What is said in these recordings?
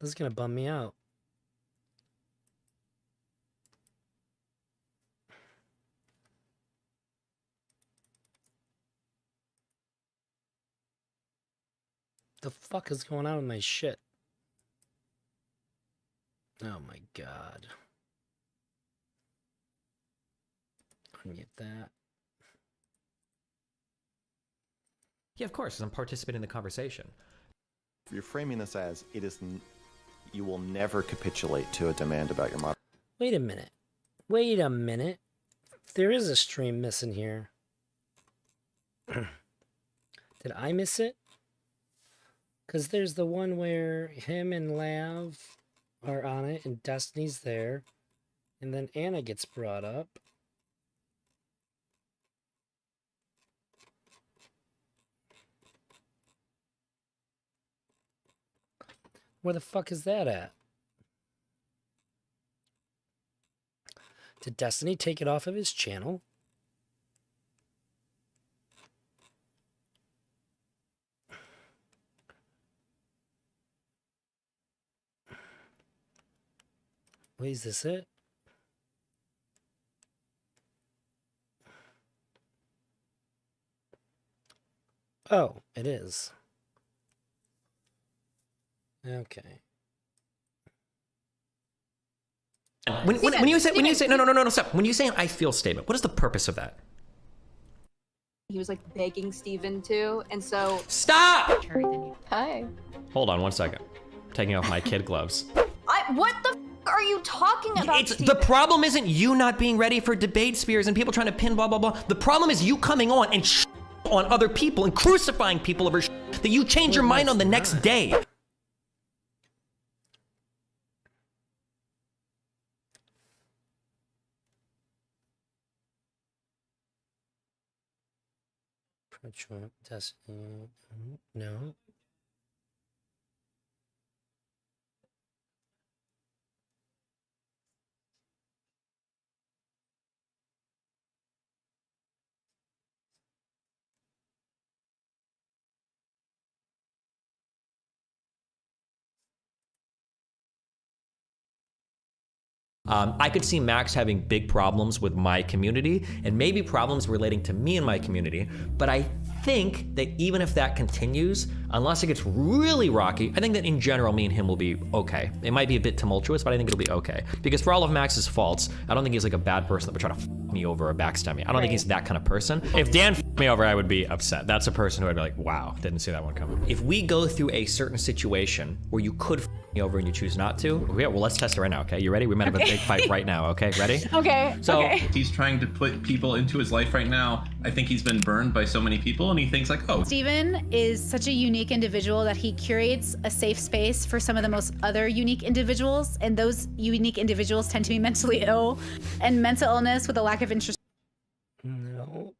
This is gonna bum me out. The fuck is going on with my shit? Oh my god. Unmute that. Yeah, of course, I'm participating in the conversation. You're framing this as you will never capitulate to a demand about your model. Wait a minute. Wait a minute. There is a stream missing here. Did I miss it? Because there's the one where him and Lav are on it and Destiny's there. And then Anna gets brought up. Where the fuck is that at? Did Destiny take it off of his channel? Wait, is this it? Oh, it is. Okay. When you say no, stop. When you say an I feel statement, what is the purpose of that? He was like begging Steven to, and so stop. Hi. Hold on 1 second. Taking off my kid gloves. What the f are you talking about? The problem isn't you not being ready for debate spheres and people trying to pin blah blah blah. The problem is you coming on and on other people and crucifying people over that you change your mind on the next day. Pro-Trump, Destiny, no. I could see Max having big problems with my community and maybe problems relating to me and my community, but I think that even if that continues, unless it gets really rocky, I think that in general, me and him will be okay. It might be a bit tumultuous, but I think it'll be okay. Because for all of Max's faults, I don't think he's like a bad person that would try to f me over or backstab me. I don't think he's that kind of person. If Dan f me over, I would be upset. That's a person who I'd be like, wow, didn't see that one coming. If we go through a certain situation where you could f me over and you choose not to, yeah, well, let's test it right now, okay? You ready? We might have a big fight right now, okay? Ready? Okay. So he's trying to put people into his life right now. I think he's been burned by so many people and he thinks like, oh. Steven is such a unique individual that he curates a safe space for some of the most other unique individuals, and those unique individuals tend to be mentally ill, and mental illness with a lack of interest. No.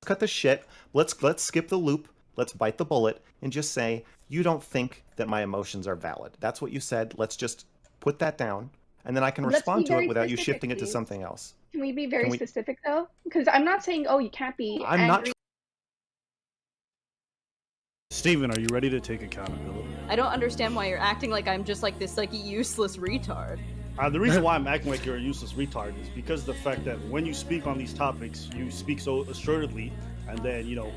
Cut the shit. Let's skip the loop. Let's bite the bullet and just say, you don't think that my emotions are valid. That's what you said. Let's just put that down, and then I can respond to it without you shifting it to something else. Can we be very specific though? Because I'm not saying, oh, you can't be I'm angry. not. Steven, are you ready to take accountability? I don't understand why you're acting like I'm just like this like useless retard. The reason why I'm acting like you're a useless retard is because of the fact that when you speak on these topics, you speak so assertively, and then you're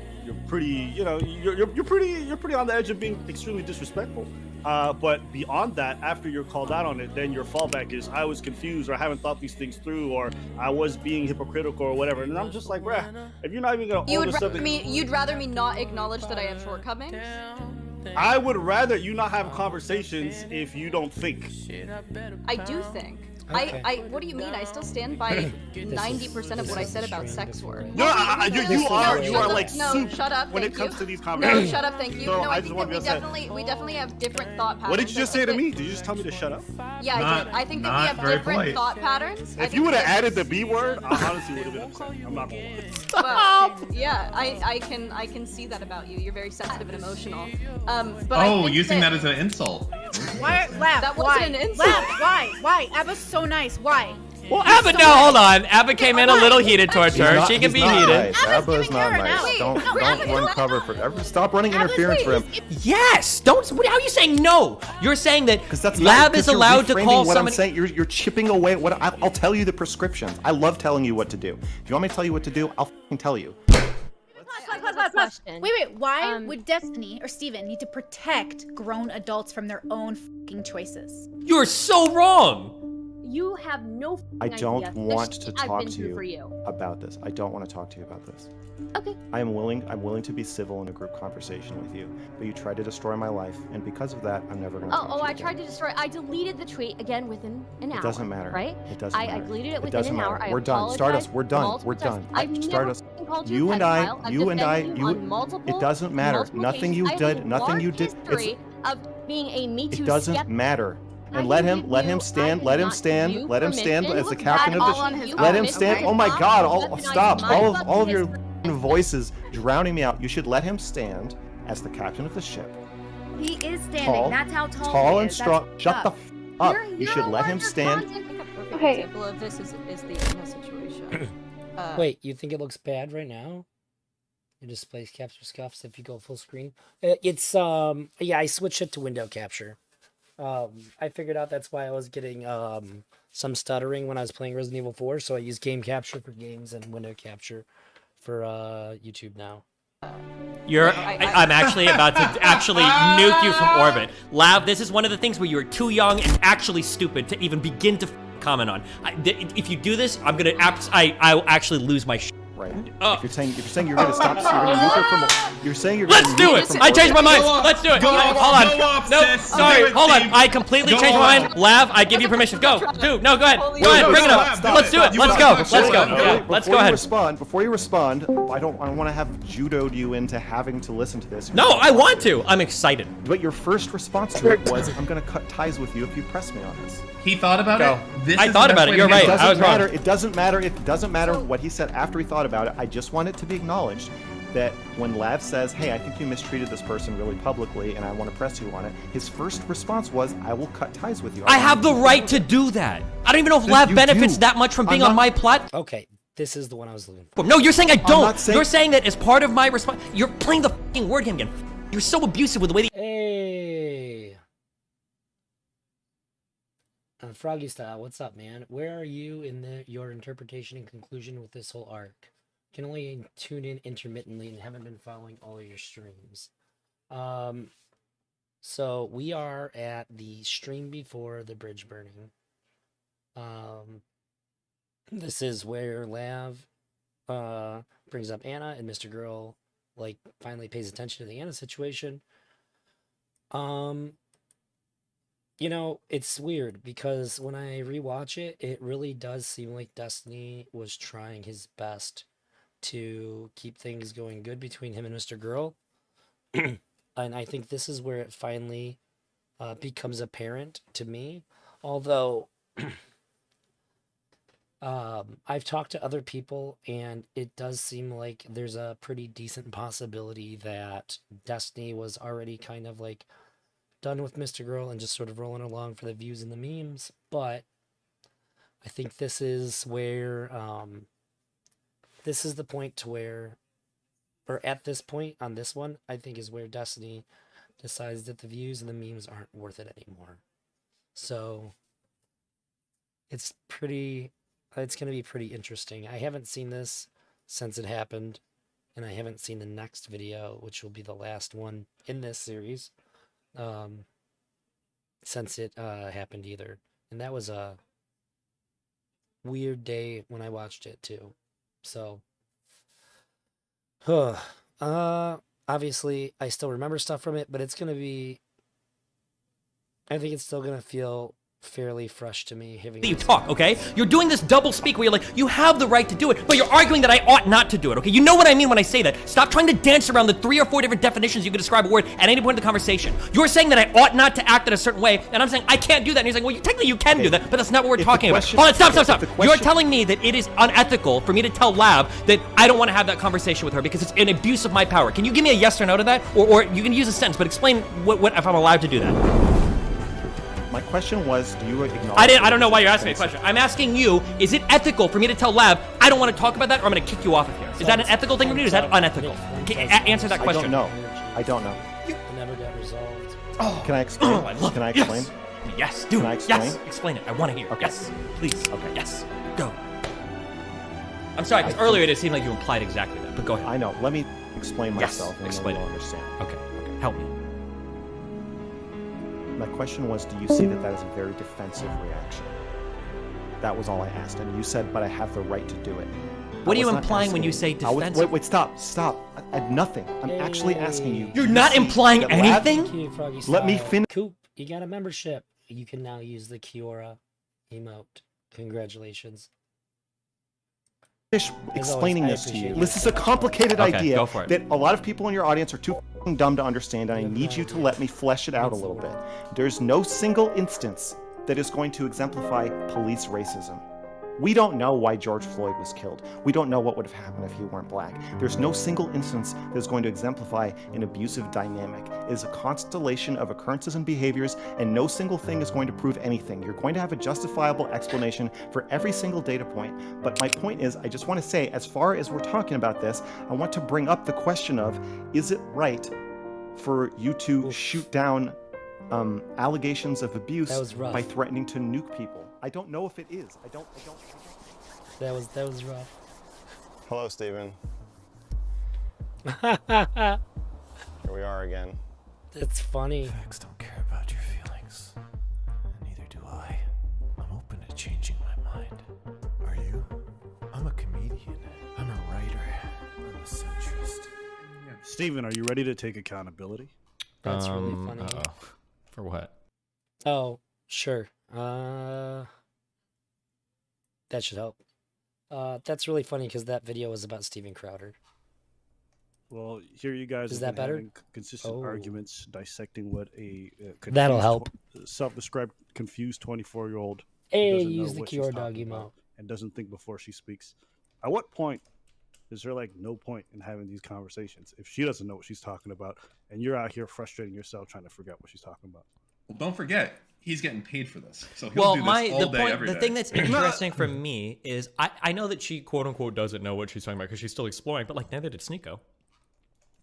pretty, you're pretty on the edge of being extremely disrespectful. But beyond that, after you're called out on it, then your fallback is I was confused, or I haven't thought these things through, or I was being hypocritical, or whatever. And I'm just like, bruh, if you're not even gonna own the subject, you'd rather me not acknowledge that I have shortcomings? I would rather you not have conversations if you don't think. I do think. Okay. What do you mean? I still stand by 90% of what I said about sex work. No, you are like soup shut up, when it thank comes you. to these conversations. No, shut up, thank you. So No, I I just think want that to we definitely have different thought patterns. What did you just say to me? Did you just tell me to shut up? Yeah, I did. I think that we have different thought patterns. If you would have added the B word, I honestly would have been upset. I'm not gonna lie. Well, yeah, I can see that about you. You're very sensitive and emotional. But using that as an insult. Why? Laugh. That wasn't an insult. Laugh. Why? Why? That was so nice. Why? Well, Abba, no, hold on. Abba came in a little heated towards her. She can be heated. Nice. Abba is giving not her an nice. out. Don't No, Abba's run not- cover for. Stop running interference for him. Yes. Don't. How are you saying no? You're saying that Because that's Lab not, is you're allowed to reframing call what somebody. I'm saying. You're chipping away at what I'll tell you the prescriptions. I love telling you what to do. If you want me to tell you what to do, I'll fucking tell you. Wait. Why would Destiny or Steven need to protect grown adults from their own fucking choices? You're so wrong. You have no I don't idea the want shit to I've talk been to through you for you. about this. I don't want to talk to you about this. Okay. I'm willing to be civil in a group conversation with you, but you tried to destroy my life, and because of that, I'm never gonna talk to you I again. tried to destroy. I deleted the tweet again within an hour. It doesn't matter. Right? It doesn't matter. I deleted it It within doesn't an hour. matter. I We're done. Stardust, apologized we're done. multiple We're times. done. I've never Stardust, fucking called you a and I, pedophile. I've you and I, defended you on multiple, it doesn't matter. multiple Nothing occasions. you I have did, a nothing large you did. history of being a Me Too It doesn't skeptic. matter. I And let didn't him give you- stand. I Let did him not stand. give you Let him stand permission. as the That captain of all the. on his Let own. him stand. Oh my God! All of your voices drowning me out. You should let him stand as the captain of the ship. He is standing. Tall, That's how tall, tall he and is. strong. That's Shut the up. up. You should let him stand. I think a perfect Okay. example of this is the Anna situation. Wait, you think it looks bad right now? Your display capture scuffs if you go full screen. It's yeah, I switched it to window capture. I figured out that's why I was getting some stuttering when I was playing Resident Evil 4, so I use game capture for games and window capture for YouTube now. I'm actually about to actually nuke you from orbit. Lab, this is one of the things where you're too young and actually stupid to even begin to comment on. If you do this, I'm gonna I'll actually lose my shit. Right. If you're saying you're gonna stop, you're gonna nuke her from. You're saying you're gonna. Let's do nuke her it! from I changed my orbit. mind! Let's do it! Go Hold off, on! go off, No, sis. sorry, Do it, hold on. Steve. I completely Go changed my on. mind. Lav, I give you permission. Go! Dude, no, go ahead. Go ahead, no, bring it stop, up. stop Let's it. do it. You Let's want go. to Let's shut go. up. Yeah, let's go ahead. Before you respond, I don't want to have judoed you into having to listen to this. No, I want to. I'm excited. But your first response to it was, "I'm gonna cut ties with you if you press me on this." He thought about Go. it. This I is thought the best about it. way You're to right. handle I was wrong. It doesn't matter. It doesn't matter what he said after he thought about it. I just want it to be acknowledged that when Lav says, "Hey, I think you mistreated this person really publicly, and I want to press you on it," his first response was, "I will cut ties with you." I have the right to do that. I don't even know if Then Lav you benefits do. that much from being I'm on not- my plot. Okay, this is the one I was looking for. No, you're saying I don't. not saying- You're saying that as part of my response. You're playing the fucking word game again. You're so abusive with the way that. Hey. Froggy Style, what's up, man? Where are you in your interpretation and conclusion with this whole arc? Can only tune in intermittently and haven't been following all of your streams. So we are at the stream before the bridge burning. This is where Lav brings up Anna, and Mr. Girl like finally pays attention to the Anna situation. You know, it's weird because when I rewatch it, it really does seem like Destiny was trying his best to keep things going good between him and Mr. Girl. And I think this is where it finally becomes apparent to me. Although I've talked to other people, and it does seem like there's a pretty decent possibility that Destiny was already kind of like done with Mr. Girl and just sort of rolling along for the views and the memes. But I think this is where this is the point to where, or at this point on this one, I think is where Destiny decides that the views and the memes aren't worth it anymore. So it's going to be pretty interesting. I haven't seen this since it happened, and I haven't seen the next video, which will be the last one in this series, since it happened either. And that was a weird day when I watched it too. So obviously I still remember stuff from it, but it's gonna be, I think it's still gonna feel fairly fresh to me. You talk, okay? You're doing this double speak where you're like, you have the right to do it, but you're arguing that I ought not to do it, okay? You know what I mean when I say that. Stop trying to dance around the 3 or 4 different definitions you can describe a word at any point in the conversation. You're saying that I ought not to act in a certain way, and I'm saying I can't do that, and you're saying, well, technically you can do that, but that's not what we're talking about. Hold on, stop. You're telling me that it is unethical for me to tell Lab that I don't want to have that conversation with her because it's an abuse of my power. Can you give me a yes or no to that? Or you can use a sentence, but explain what if I'm allowed to do that. My question was, do you acknowledge? I don't know why you're asking me a question. I'm asking you, is it ethical for me to tell Lav, I don't want to talk about that, or I'm going to kick you off of here? Is that an ethical thing to do, or is that unethical? Answer that question. I don't know. It never got resolved. Can I explain? Oh, I love Can I it. explain? Yes, do Can I it. explain? Yes, explain it. I want to hear. Okay. Yes, please. Okay. Yes, go. I'm sorry, because earlier it seemed like you implied exactly that, but go ahead. I know. Let me explain Yes, myself, and explain then it. you'll understand. Okay, help me. My question was, do you see that that is a very defensive reaction? That was all I asked, and you said, but I have the right to do it. What are I you was not implying when asking you say I was- defensive? Wait, stop. I have nothing. I'm actually asking you. You're do you not see implying that Lav- anything? Thank you, Froggy Let me Style. finish. Coop, you got a membership. You can now use the Kiora emote. Congratulations. Explaining I this to you. appreciate This is a complicated Okay, idea go for it. that a lot of people in your audience are too f***ing dumb to understand, and I need you to let me flesh it out a little bit. There's no single instance that is going to exemplify police racism. We don't know why George Floyd was killed. We don't know what would have happened if he weren't black. There's no single instance that is going to exemplify an abusive dynamic. It is a constellation of occurrences and behaviors, and no single thing is going to prove anything. You're going to have a justifiable explanation for every single data point. But my point is, I just want to say, as far as we're talking about this, I want to bring up the question of, is it right for you to shoot down allegations of abuse That was rough. by threatening to nuke people? I don't know if it is. I don't. That was rough. Hello, Steven. That's Here we are again. funny. Facts don't care about your feelings. Neither do I. I'm open to changing my mind. Are you? I'm a comedian. I'm a writer. I'm a centrist. Steven, are you ready to take accountability? That's really funny. Uh-oh. For what? Oh, sure. That should help. That's really funny because that video was about Steven Crowder. Well, here you guys Is have that been better? having consistent Oh. arguments dissecting what a That'll help. self-described confused 24-year-old Hey, doesn't know use the what she's Kiora talking dog about emote. and doesn't think before she speaks. At what point is there like no point in having these conversations if she doesn't know what she's talking about and you're out here frustrating yourself trying to figure out what she's talking about? Well, don't forget, he's getting paid for this, so he'll Well, do this all day, every the day. thing that's interesting for me is I know that she quote unquote doesn't know what she's talking about because she's still exploring, but like neither did Sneeko.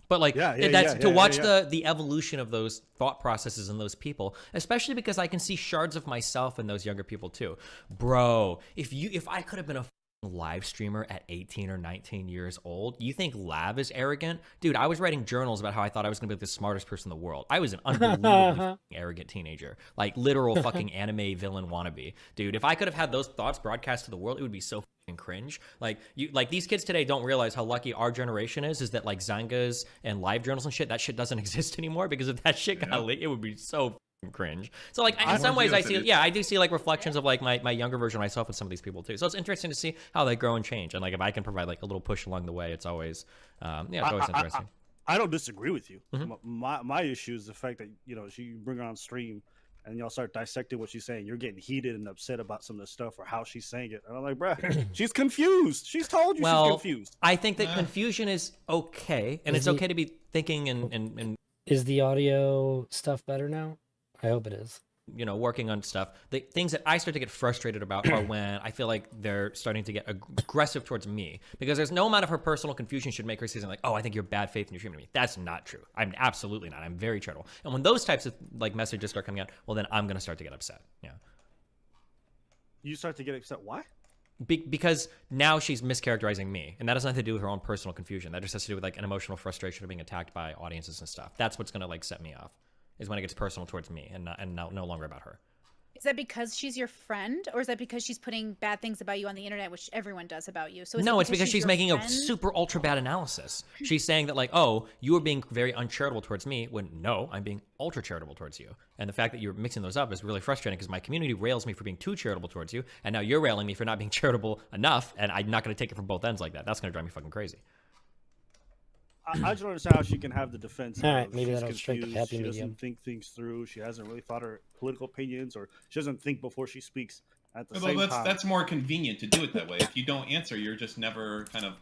But like to watch the evolution of those thought processes in those people, especially because I can see shards of myself in those younger people too. Bro, if I could have been a live streamer at 18 or 19 years old, you think Lav is arrogant? Dude, I was writing journals about how I thought I was gonna be the smartest person in the world. I was an unbelievably arrogant teenager, like literal fucking anime villain wannabe. Dude, if I could have had those thoughts broadcast to the world, it would be so fucking cringe. Like these kids today don't realize how lucky our generation is that like Zangas and live journals and shit, that shit doesn't exist anymore, because if that shit got leaked, it would be so cringe. So like in some ways I do see like reflections of like my younger version of myself with some of these people too. So it's interesting to see how they grow and change, and like if I can provide like a little push along the way, it's always it's always interesting. I don't disagree with you. Mm-hmm. My issue is the fact that she bring her on stream and y'all start dissecting what she's saying. You're getting heated and upset about some of the stuff or how she's saying it. And I'm like, bruh, she's confused. She's told you she's confused. I think that confusion is okay, and it's okay to be thinking and Is the audio stuff better now? I hope it is. Working on stuff. The things that I start to get frustrated about are when I feel like they're starting to get aggressive towards me, because there's no amount of her personal confusion should make her say something like, oh, I think you're bad faith and you're treating me. That's not true. I'm absolutely not. I'm very charitable. And when those types of like messages start coming out, well, then I'm going to start to get upset. Yeah. You start to get upset. Why? Because now she's mischaracterizing me, and that has nothing to do with her own personal confusion. That just has to do with like an emotional frustration of being attacked by audiences and stuff. That's what's going to like set me off, is when it gets personal towards me and no longer about her. Is that because she's your friend, or is that because she's putting bad things about you on the internet, which everyone does about you? So No, it's because she's your making friend? a super ultra bad analysis. She's saying that like, oh, you are being very uncharitable towards me, when no, I'm being ultra charitable towards you. And the fact that you're mixing those up is really frustrating, because my community rails me for being too charitable towards you, and now you're railing me for not being charitable enough, and I'm not going to take it from both ends like that. That's going to drive me fucking crazy. I just don't understand how she can have the defense. All right, of maybe she's that'll strike a confused, happy she medium. doesn't think things through. She hasn't really thought her political opinions, or she doesn't think before she speaks. At the same time, that's more convenient to do it that way. If you don't answer, you're just never kind of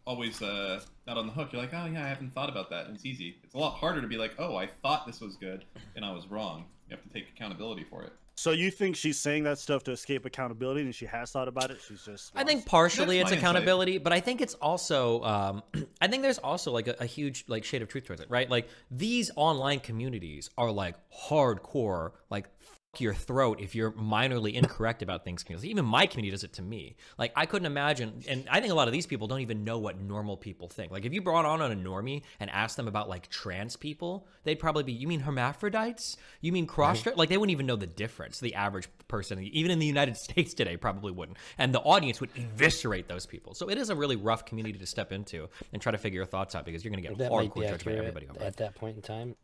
always not on the hook. You're like, oh yeah, I haven't thought about that. And it's easy. It's a lot harder to be like, oh, I thought this was good and I was wrong. You have to take accountability for it. So you think she's saying that stuff to escape accountability, and she has thought about it? She's just. I think lost? partially That's it's my insight. accountability, but I think it's also, I think there's also like a huge like shade of truth towards it, right? Like these online communities are like hardcore, like fuck your throat if you're minorly incorrect about things. Even my community does it to me. Like I couldn't imagine, and I think a lot of these people don't even know what normal people think. Like if you brought on a normie and asked them about like trans people, they'd probably be, you mean hermaphrodites? You mean cross? Like they wouldn't even know the difference. The average person, even in the United States today, probably wouldn't. And the audience would eviscerate those people. So it is a really rough community to step into and try to figure your thoughts out because you're going to get That might be hardcore judged by accurate everybody over at it. that point in time.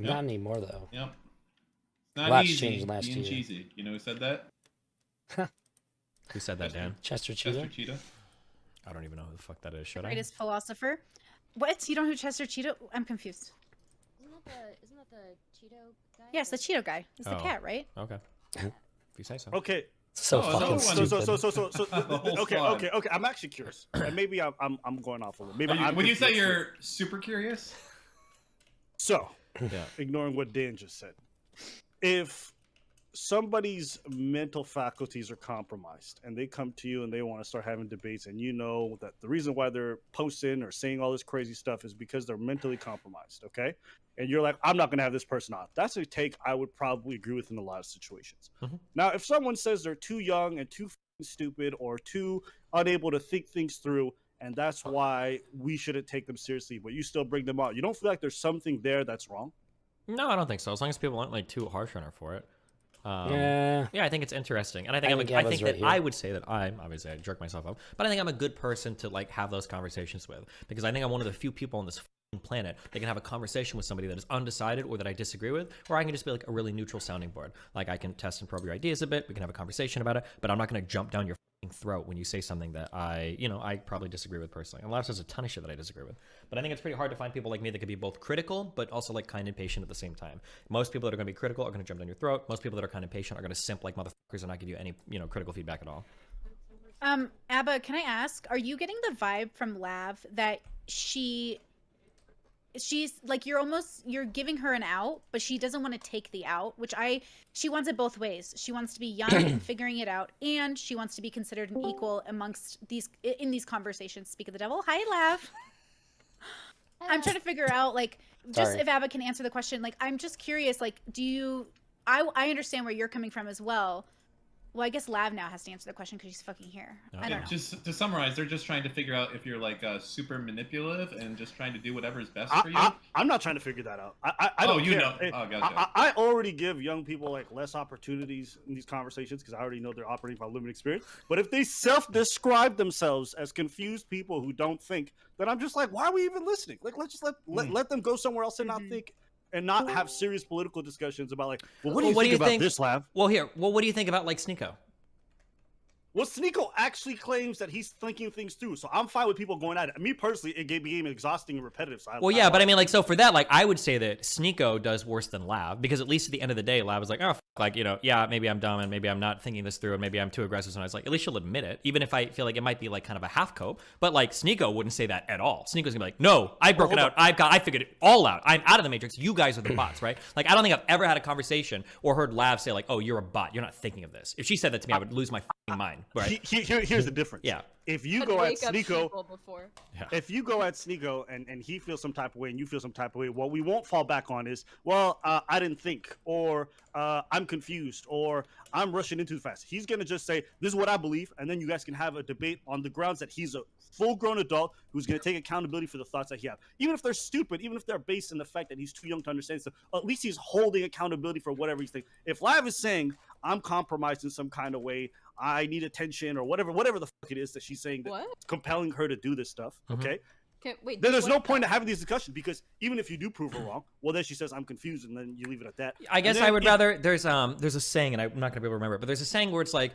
Yep. Not anymore, though. Yep. It's not Lots easy changed last being year. cheesy. You know who said that? Who said that, Dan? Chester Cheetah? Chester Cheetah. I don't even know who the fuck that is. Should I? Greatest philosopher. What? You don't know who Chester Cheeto? I'm confused. Isn't that the Cheeto guy? Yes, the Cheeto guy. It's the Oh. cat, right? Okay. If you say so. Okay. So Oh, fucking another one. stupid. So The whole okay, squad. okay. I'm actually curious, and maybe I'm going off a little. Maybe I'm When you say confused here. you're super curious, So, Yeah. ignoring what Dan just said, if somebody's mental faculties are compromised and they come to you and they want to start having debates, and you know that the reason why they're posting or saying all this crazy stuff is because they're mentally compromised, okay? And you're like, I'm not going to have this person on. That's a take I would probably agree with in a lot of situations. Mhm. Now, if someone says they're too young and too f***ing stupid or too unable to think things through, and that's why we shouldn't take them seriously, but you still bring them out, you don't feel like there's something there that's wrong? No, I don't think so. As long as people aren't like too harsh on her for it. Yeah. Yeah, I think it's interesting, and I think I I'm think I Gabba's think right that here. I would say that I'm obviously I jerk myself up, but I think I'm a good person to like have those conversations with because I think I'm one of the few people on this f***ing planet that can have a conversation with somebody that is undecided or that I disagree with, or I can just be like a really neutral sounding board. Like I can test and probe your ideas a bit. We can have a conversation about it, but I'm not going to jump down your f***ing throat when you say something that I probably disagree with personally. And there's a ton of shit that I disagree with, but I think it's pretty hard to find people like me that could be both critical but also like kind and patient at the same time. Most people that are going to be critical are going to jump down your throat. Most people that are kind and patient are going to simp like motherfuckers and not give you any critical feedback at all. Abba, can I ask, are you getting the vibe from Lav that she's like you're giving her an out, but she doesn't want to take the out, she wants it both ways. She wants to be young and figuring it out, and she wants to be considered an equal amongst in these conversations. Speak of the devil. Hi, Lav. I'm trying to figure out just Sorry. if Abba can answer the question. Like, I'm just curious. Like, I understand where you're coming from as well. Well, I guess Lav now has to answer the question because she's fucking here. I don't know. just to summarize, they're just trying to figure out if you're like super manipulative and just trying to do whatever is best for you. I'm not trying to figure that out. I don't you care. know. Oh, gotcha. I already give young people like less opportunities in these conversations because I already know they're operating from limited experience. But if they self-describe themselves as confused people who don't think, then I'm just like, why are we even listening? Like, let's just let them go somewhere else and not think and not have serious political discussions about like, well, what do you think about this, Lav? Well, what do you think about like Sneeko? Well, Sneeko actually claims that he's thinking things through, so I'm fine with people going at it. Me personally, it became exhausting and repetitive. So But I mean, like, so for that, like, I would say that Sneeko does worse than Lav because at least at the end of the day, Lav is like, oh, like, yeah, maybe I'm dumb and maybe I'm not thinking this through and maybe I'm too aggressive. And I was like, at least she'll admit it, even if I feel like it might be like kind of a half cope. But like, Sneeko wouldn't say that at all. Sneeko's gonna be like, no, I've broken out. I figured it all out. I'm out of the matrix. You guys are the bots, right? Like, I don't think I've ever had a conversation or heard Lav say like, oh, you're a bot. You're not thinking of this. If she said that to me, I would lose my fucking mind. Right? Here's the difference. Yeah. If you I'd go at wake up Sneeko, people before. if you go at Sneeko and he feels some type of way and you feel some type of way, what we won't fall back on is, well, I didn't think, or I'm confused, or I'm rushing in too fast. He's gonna just say, this is what I believe, and then you guys can have a debate on the grounds that he's a full-grown adult who's gonna take accountability for the thoughts that he has. Even if they're stupid, even if they're based in the fact that he's too young to understand stuff, at least he's holding accountability for whatever he's thinking. If Lav is saying, I'm compromised in some kind of way, I need attention, or whatever the fuck it is that she's saying that's compelling her to do this stuff, okay? Wait, Then there's no what- point in having these discussions because even if you do prove her wrong, well, then she says, I'm confused, and then you leave it at that. I guess And then I would rather. There's a saying, and I'm not gonna be able to remember it, but there's a saying where it's like,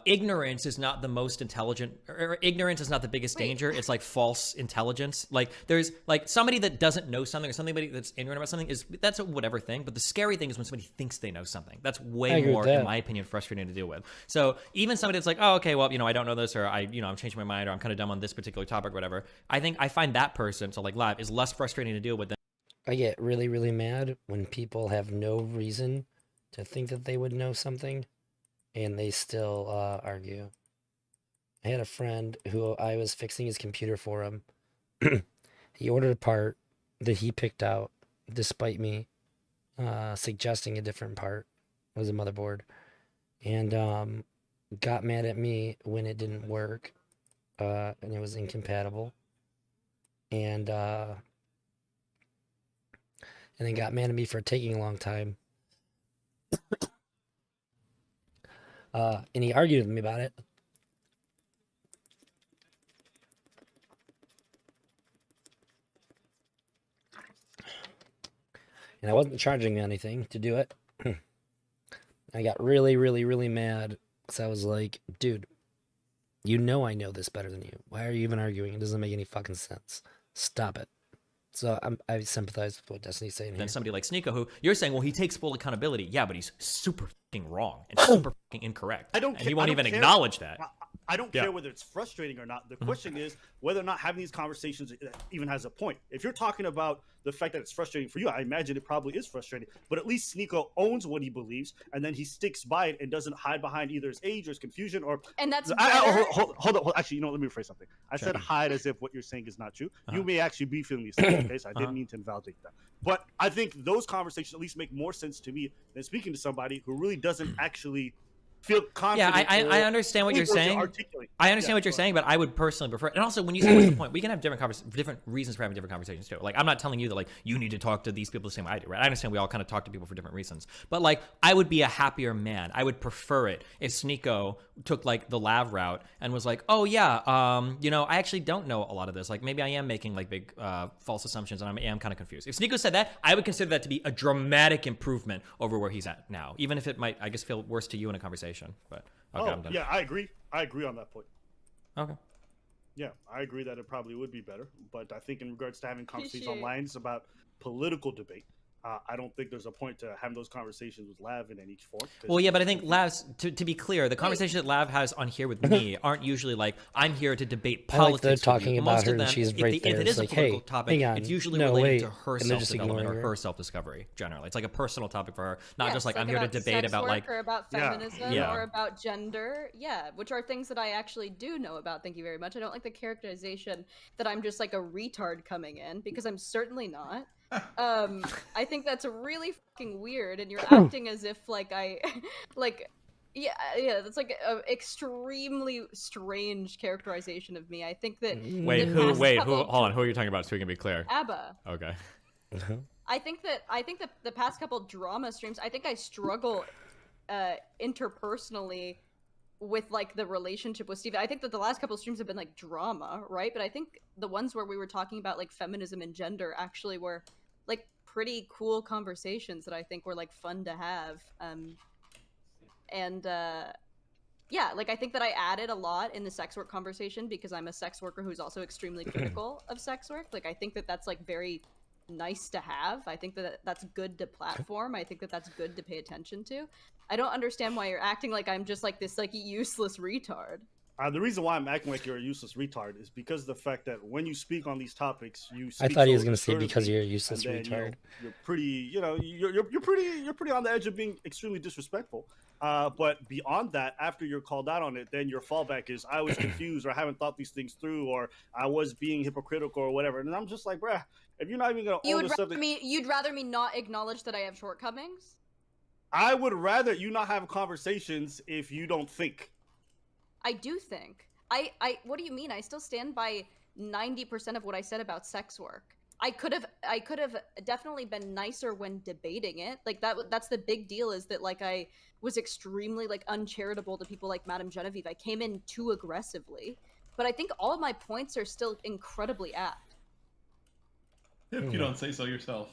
ignorance is not the most intelligent, or ignorance is not the biggest danger. It's like false intelligence. Like there's like somebody that doesn't know something or somebody that's ignorant about something that's a whatever thing. But the scary thing is when somebody thinks they know something. That's I way agree with more, that. in my opinion, frustrating to deal with. So even somebody that's like, oh, okay, well, I don't know this, or I'm changing my mind, or I'm kind of dumb on this particular topic, or whatever. I think I find that person, so like Lav, is less frustrating to deal with than I get really, really mad when people have no reason to think that they would know something and they still argue. I had a friend who I was fixing his computer for him. He ordered a part that he picked out despite me suggesting a different part. It was a motherboard. And got mad at me when it didn't work and it was incompatible. And then got mad at me for taking a long time. And he argued with me about it. And I wasn't charging anything to do it. I got really, really, really mad because I was like, dude, you know I know this better than you. Why are you even arguing? It doesn't make any fucking sense. Stop it. So I sympathize with what Destiny's saying here. Then somebody like Sneeko, who you're saying, well, he takes full accountability. Yeah, but he's super fucking wrong and super fucking incorrect. I don't. And he won't even acknowledge that. I don't care whether it's frustrating or not. The question is whether or not having these conversations even has a point. If you're talking about the fact that it's frustrating for you, I imagine it probably is frustrating. But at least Sneeko owns what he believes, and then he sticks by it and doesn't hide behind either his age or his confusion. Or and that's hold on. Actually, let me rephrase something. I said hide as if what you're saying is not true. You may actually be feeling the same. Okay, so I didn't mean to invalidate that. But I think those conversations at least make more sense to me than speaking to somebody who really doesn't actually feel confident. Yeah, I understand what you're saying. I understand what you're saying, but I would personally prefer. And also, when you say what's the point, we can have different reasons for having different conversations too. Like, I'm not telling you that like you need to talk to these people the same way I do, right? I understand we all kind of talk to people for different reasons, but like I would be a happier man. I would prefer it if Sneeko took like the lav route and was like, oh yeah, you know, I actually don't know a lot of this. Like maybe I am making like big false assumptions and I am kind of confused. If Sneeko said that, I would consider that to be a dramatic improvement over where he's at now, even if it might, I guess, feel worse to you in a conversation. But okay, I'm done. Yeah, I agree on that point. Okay. Yeah, I agree that it probably would be better, but I think in regards to having conversations online about political debate, I don't think there's a point to having those conversations with Lav in any form. Well, yeah, but I think Lav's, to be clear, the conversation that Lav has on here with me aren't usually like, I'm here to debate politics. They're talking about her and she's right there. If it is like, a political hey, topic, hang on. it's usually no, related wait. to her And they're just self-development or ignoring her self-discovery, generally. It's like a personal topic for her, not just like, I'm here to about debate sex about work like... or about feminism Yeah. or about gender. Yeah, which are things that I actually do know about. Thank you very much. I don't like the characterization that I'm just like a retard coming in, because I'm certainly not. I think that's really fucking weird, and you're acting as if like I like yeah, that's like an extremely strange characterization of me. I think that hold on, who are you talking about so we can be clear? ABBA. Okay. I think that the past couple drama streams, I think I struggle interpersonally with like the relationship with Steve. I think that the last couple streams have been like drama, right? But I think the ones where we were talking about like feminism and gender actually were like pretty cool conversations that I think were like fun to have. Yeah, like I think that I added a lot in the sex work conversation because I'm a sex worker who's also extremely critical of sex work. Like I think that that's like very nice to have. I think that that's good to platform. I think that that's good to pay attention to. I don't understand why you're acting like I'm just like this like useless retard. The reason why I'm acting like you're a useless retard is because of the fact that when you speak on these topics, you speak I thought he was so going to say assertively, because you're a useless and then, retard. You're pretty, you're pretty on the edge of being extremely disrespectful. But beyond that, after you're called out on it, then your fallback is I was confused or I haven't thought these things through or I was being hypocritical or whatever. And I'm just like, bruh, if you're not even gonna own the subject, you'd rather me not acknowledge that I have shortcomings? I would rather you not have conversations if you don't think. I do think. What do you mean? I still stand by 90% of what I said about sex work. I could have definitely been nicer when debating it. Like that's the big deal, is that like I was extremely like uncharitable to people like Madame Genevieve. I came in too aggressively. But I think all of my points are still incredibly apt. If you don't say so yourself.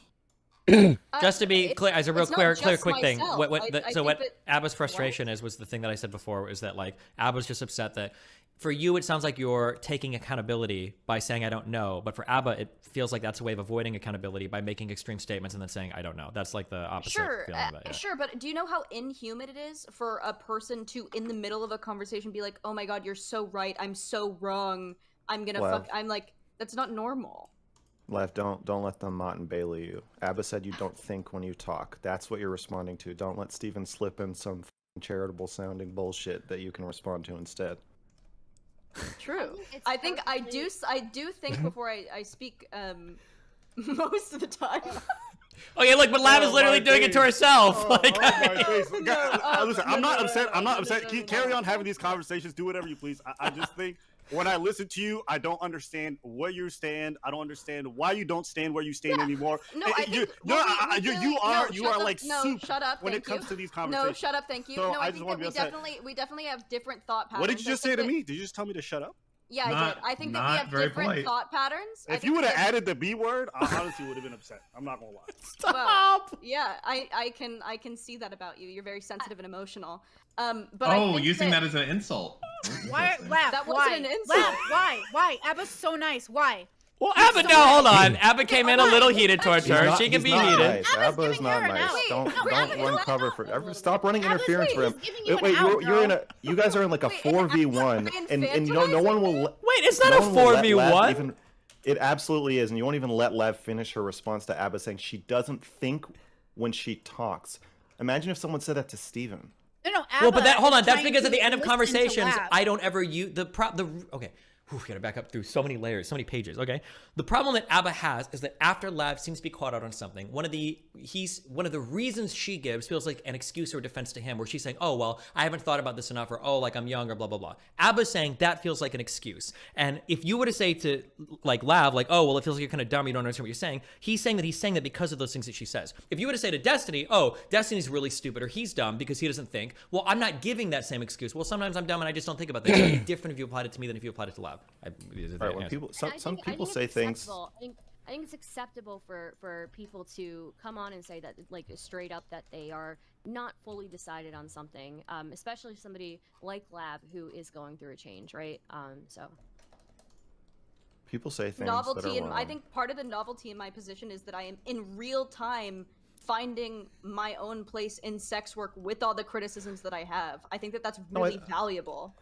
Just to be clear, as a real quick thing, myself. what Abba's frustration was the thing that I said before, is that like Abba's just upset that for you it sounds like you're taking accountability by saying I don't know, but for Abba it feels like that's a way of avoiding accountability by making extreme statements and then saying I don't know. That's like the opposite feeling of it. Yeah. Sure, but do you know how inhuman it is for a person to, in the middle of a conversation, be like, oh my god, you're so right, I'm so wrong, I'm gonna fuck, I'm like, that's not normal. Lev, don't let them Mott and Bailey you. Abba said you don't think when you talk. That's what you're responding to. Don't let Steven slip in some charitable sounding bullshit that you can respond to instead. True. It's I think I perfectly- do think before I speak most of the time. Okay, look, but Lav is Oh, literally my doing it to days. herself. Like, my face. No, Listen, no, I'm not no, upset. no, I'm not no, upset. no, Keep no, carry no. on having these conversations. Do whatever you please. I just think when I listen to you, I don't understand where you stand. I don't understand why you don't stand where you stand anymore. No, And I think you are like soup shut up, when it thank comes you. to these conversations. No, shut up, thank you. So No, I I just think wanna that be upset. we definitely have different thought patterns. What did you just I say think to that- me? Did you just tell me to shut up? Yeah, I Not- did. I think that we not have very different polite. thought patterns. I If think you would have we have- added the B word, I honestly would have been upset. I'm not gonna lie. stop. Yeah, I can see that about you. You're very sensitive and emotional. But I Oh, think using that as an insult. Why? Interesting. Laugh. That Why? wasn't an insult. Laugh. Why? Why? Abba's so nice. Why? Well, Abba, no, hold on. Abba came in a little heated towards He's her. not- She can he's be not heated. Nice. Abba is giving not her an nice. out. Don't Wait, don't Abba's run not cover out. for. Stop running Abba's interference for him. he's giving you an Wait, out, you're in bro. a. You guys are in like a Wait, 4v1, and you know no one will. Wait, it's not no a one will let Lev 4v1. even- It absolutely is, and you won't even let Lev finish her response to Abba saying she doesn't think when she talks. Imagine if someone said that to Steven. No, Well, but Abba that hold on. is That's trying because to at the end of listen to conversations, Lav. I don't ever use okay. Whew, gotta back up through so many layers, so many pages. Okay, the problem that Abba has is that after Lav seems to be caught out on something, one of the reasons she gives feels like an excuse or defense to him, where she's saying, "Oh well, I haven't thought about this enough," or "Oh, like I'm young," or blah blah blah. Abba's saying that feels like an excuse, and if you were to say to like Lav, like, "Oh well, it feels like you're kind of dumb, you don't understand what you're saying," he's saying that because of those things that she says. If you were to say to Destiny, "Oh, Destiny's really stupid," or "He's dumb because he doesn't think," well, I'm not giving that same excuse. Well, sometimes I'm dumb and I just don't think about things. It'd be different if you applied it to me than if you applied it to Lav. Right, when people, I some think people it's say things. acceptable. I think it's acceptable for people to come on and say that, like, straight up, that they are not fully decided on something, especially somebody like Lab who is going through a change, right? So People say things that Novelty, are and wrong. I think part of the novelty in my position is that I am in real time finding my own place in sex work with all the criticisms that I have. I think that that's No, really valuable.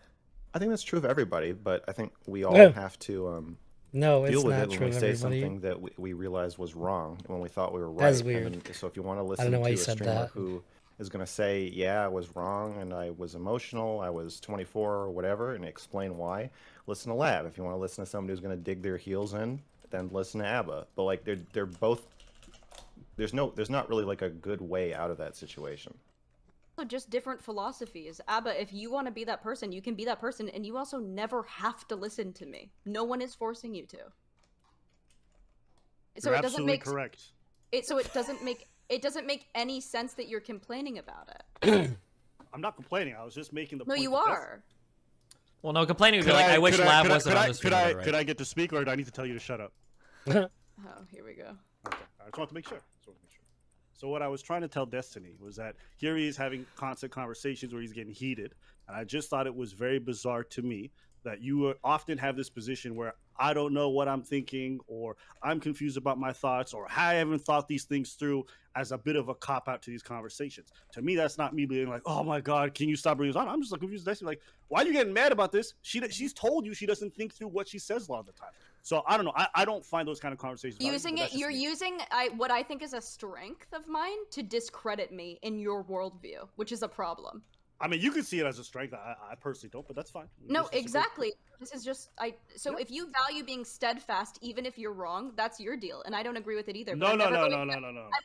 I think that's true of everybody, but I think we all No. have to No, it's deal with not it when true we of say everybody. something that we realized was wrong when we thought we were right. That's weird. And so if you want to I listen don't know to why a you said streamer that. who is going to say, yeah, I was wrong and I was emotional, I was 24 or whatever, and explain why, listen to Lab. If you want to listen to somebody who's going to dig their heels in, then listen to Abba. But like they're both, there's not really like a good way out of that situation. Also, just different philosophies. Abba, if you want to be that person, you can be that person, and you also never have to listen to me. No one is forcing you to. So You're it doesn't absolutely make correct. it doesn't make any sense that you're complaining about it. I'm not complaining. I was just making the No, point. you that are. Well, no, complaining would be like, I wish Lab wasn't on this. Could I get to speak, or do I need to tell you to shut up? Oh, here we go. Okay, I just want to make sure. So what I was trying to tell Destiny was that here he is having constant conversations where he's getting heated, and I just thought it was very bizarre to me that you often have this position where I don't know what I'm thinking, or I'm confused about my thoughts, or I haven't thought these things through, as a bit of a cop out to these conversations. To me, that's not me being like, "Oh my God, can you stop bringing this on?" I'm just like confused. Destiny, like, why are you getting mad about this? She's told you she doesn't think through what she says a lot of the time. So I don't know. I don't find those kind of conversations valuable, You're using what I think is a strength of mine to discredit me in your worldview, which is a problem. I mean, you could see it as a strength. I personally don't, but that's fine. No, This is a great- exactly. This is just if you value being steadfast, even if you're wrong, that's your deal, and I don't agree with it either. No. I'm never I'm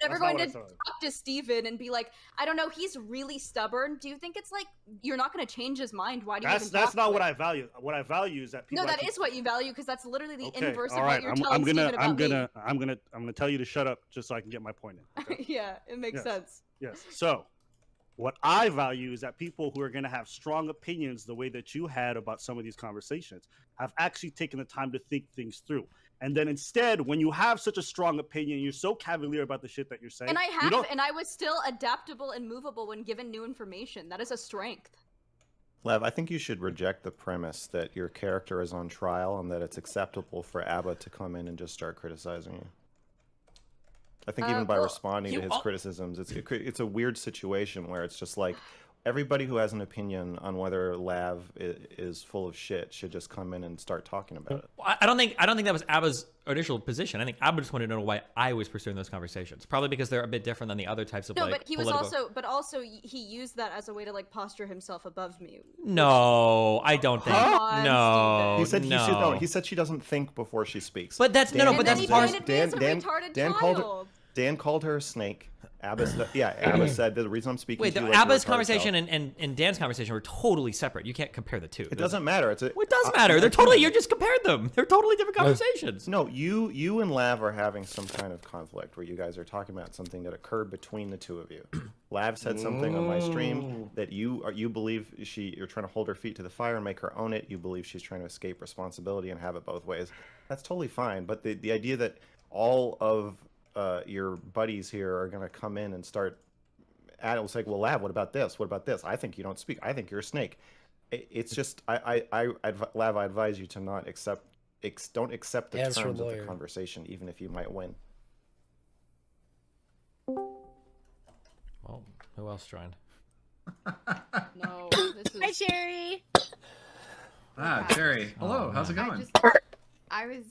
never going to talk to Steven and be like, I don't know, he's really stubborn. Do you think it's like you're not going to change his mind? Why do you? That's not what I value. What I value is that people. No, that is what you value, because that's literally the Okay, inverse all of right. what you're telling Steven about me. I'm gonna tell you to shut up just so I can get my point in. Okay? Yeah, it makes Yes. sense. Yes. So, what I value is that people who are going to have strong opinions the way that you had about some of these conversations have actually taken the time to think things through. And then instead, when you have such a strong opinion, you're so cavalier about the shit that you're saying. And I you have, don't- and I was still adaptable and movable when given new information. That is a strength. Lev, I think you should reject the premise that your character is on trial and that it's acceptable for Abba to come in and just start criticizing you. I think even by well, responding to his criticisms, it's a weird situation where it's just like, everybody who has an opinion on whether Lav is full of shit should just come in and start talking about it. I don't think that was Abba's initial position. I think Abba just wanted to know why I was pursuing those conversations. Probably because they're a bit different than the other types of No, like but he was political... also he used that as a way to like posture himself above me. No, I don't think. Come on, No, He said he no. should know. He said she doesn't think before she speaks. But that's no, but And then that's he part. painted me as a retarded child. Dan called her a snake. Abba said the reason I'm speaking. Wait, to the you like Abba's retarded conversation self. and Dan's conversation were totally separate. You can't compare the two. It doesn't matter. It does matter. They're totally. You just compared them. They're totally different conversations. No, you and Lav are having some kind of conflict where you guys are talking about something that occurred between the two of you. Lav said something on my stream that you believe you're trying to hold her feet to the fire and make her own it. You believe she's trying to escape responsibility and have it both ways. That's totally fine. But the idea that all of your buddies here are going to come in and start at it was like, well, Lav, what about this? What about this? I think you don't speak. I think you're a snake. It's just Lav, I advise you to not don't accept the terms of the conversation, even if you might win. Well, who else joined? No, this is... Hi, Cherry. Ah, Cherry. Hello. How's it going? I was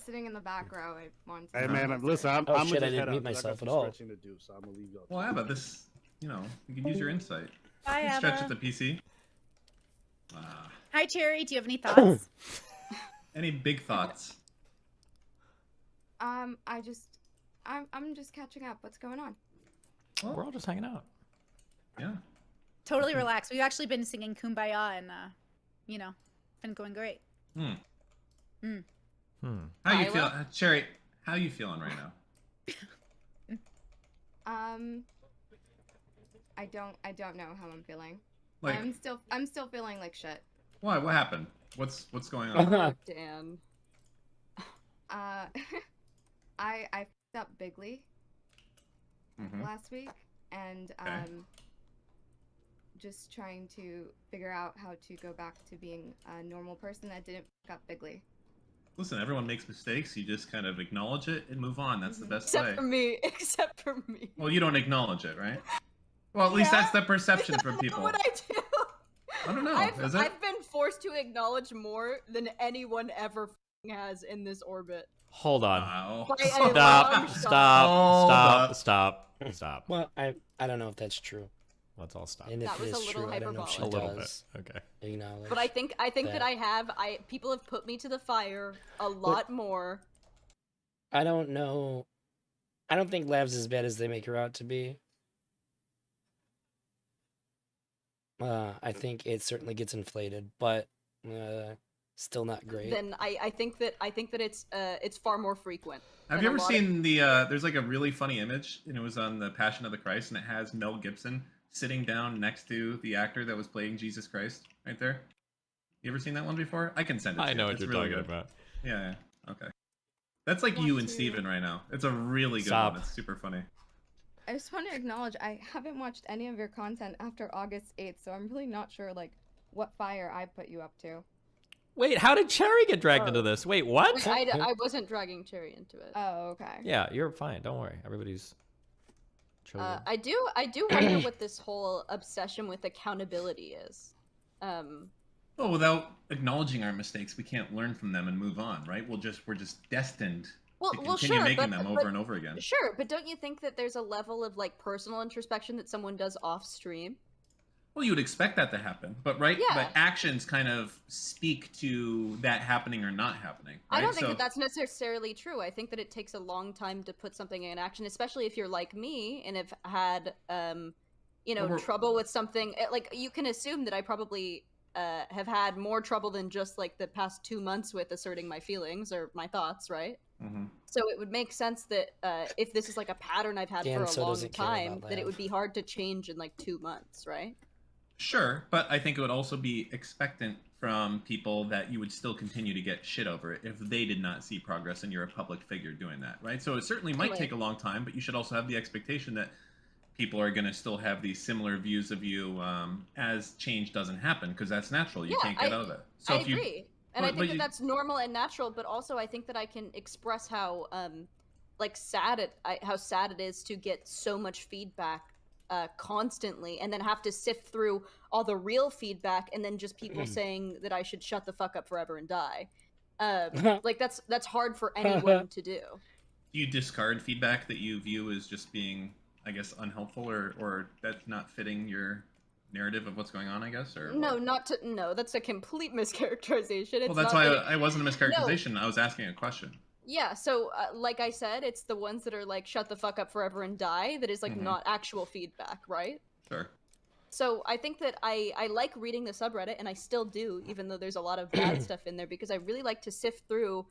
sitting in the back row. I wanted to. Hey man, listen, I'm Oh gonna shit, I just didn't head mute out 'cause I got myself some at all. stretching to do, so I'm gonna leave you. Well, Abba, this, you can use your insight. Bye, You can stretch Abba. at the PC. Hi, Cherry. Do you have any thoughts? Any big thoughts? I'm just catching up. What's going on? We're all just hanging out. Yeah. Totally relaxed. We've actually been singing Kumbaya and, been going great. How you feel, Cherry? How you feeling right now? I don't know how I'm feeling. Like, I'm still feeling like shit. why? What happened? What's going on? Dan. I f***ed up bigly last week, and just trying to figure out how to go back to being a normal person that didn't f*** up bigly. Listen, everyone makes mistakes. You just kind of acknowledge it and move on. That's the best Except way. for me. Except for me. Well, you don't acknowledge it, right? Well, at least that's the perception from people. What I do? I don't know. Is it? I've been forced to acknowledge more than anyone ever f***ing has in this orbit. Hold on. Wow. By a long shot. Stop. Well, I don't know if that's true. Let's all stop. And if That it was is a little true, I don't know if she hyperbolic. A little does. bit. Okay. Acknowledge But I think that people have put me to the fire a lot more. I don't know. I don't think Lav's as bad as they make her out to be. I think it certainly gets inflated, but still not great. Then I think that it's far more frequent. Have you ever seen the? There's like a really funny image, and it was on the Passion of the Christ, and it has Mel Gibson sitting down next to the actor that was playing Jesus Christ, right there. You ever seen that one before? I can send it to you. I know what It's you're really talking good. about. Yeah. Okay. That's like you and Steven right now. It's a really good Stop. one. It's super funny. I just want to acknowledge I haven't watched any of your content after August 8th, so I'm really not sure like what fire I put you up to. Wait, how did Cherry get dragged into this? Wait, what? Wait, I wasn't dragging Cherry into it. Oh, okay. Yeah, you're fine. Don't worry. Everybody's children. I do wonder what this whole obsession with accountability is. Well, without acknowledging our mistakes, we can't learn from them and move on, right? We're just destined to continue making them over and over again. Sure, but don't you think that there's a level of like personal introspection that someone does off stream? Well, you would expect that to happen, but right? Yeah. But actions kind of speak to that happening or not happening. Right? I don't think that that's necessarily true. I think that it takes a long time to put something in action, especially if you're like me and have had, trouble with something. Like, you can assume that I probably have had more trouble than just like the past 2 months with asserting my feelings or my thoughts, right? Mm-hmm. So it would make sense that if this is like a pattern I've had for a long time, that it would be hard to change in like 2 months, right? Sure, but I think it would also be expectant from people that you would still continue to get shit over it if they did not see progress and you're a public figure doing that, right? So it certainly might take a long time, but you should also have the expectation that people are going to still have these similar views of you as change doesn't happen, because that's natural. You can't get out of it. So I agree. And I think that that's normal and natural, but also I think that I can express how sad it is to get so much feedback constantly, and then have to sift through all the real feedback, and then just people saying that I should shut the fuck up forever and die. Like that's hard for anyone to do. Do you discard feedback that you view as just being, I guess, unhelpful or that's not fitting your narrative of what's going on, I guess? Or No, what? no, that's a complete mischaracterization. It's Well, that's not why that I wasn't a mischaracterization. I was asking a question. Yeah, so like I said, it's the ones that are like shut the fuck up forever and die that is like not actual feedback, right? Sure. So I think that I like reading the subreddit, and I still do, even though there's a lot of bad stuff in there, because I really like to sift through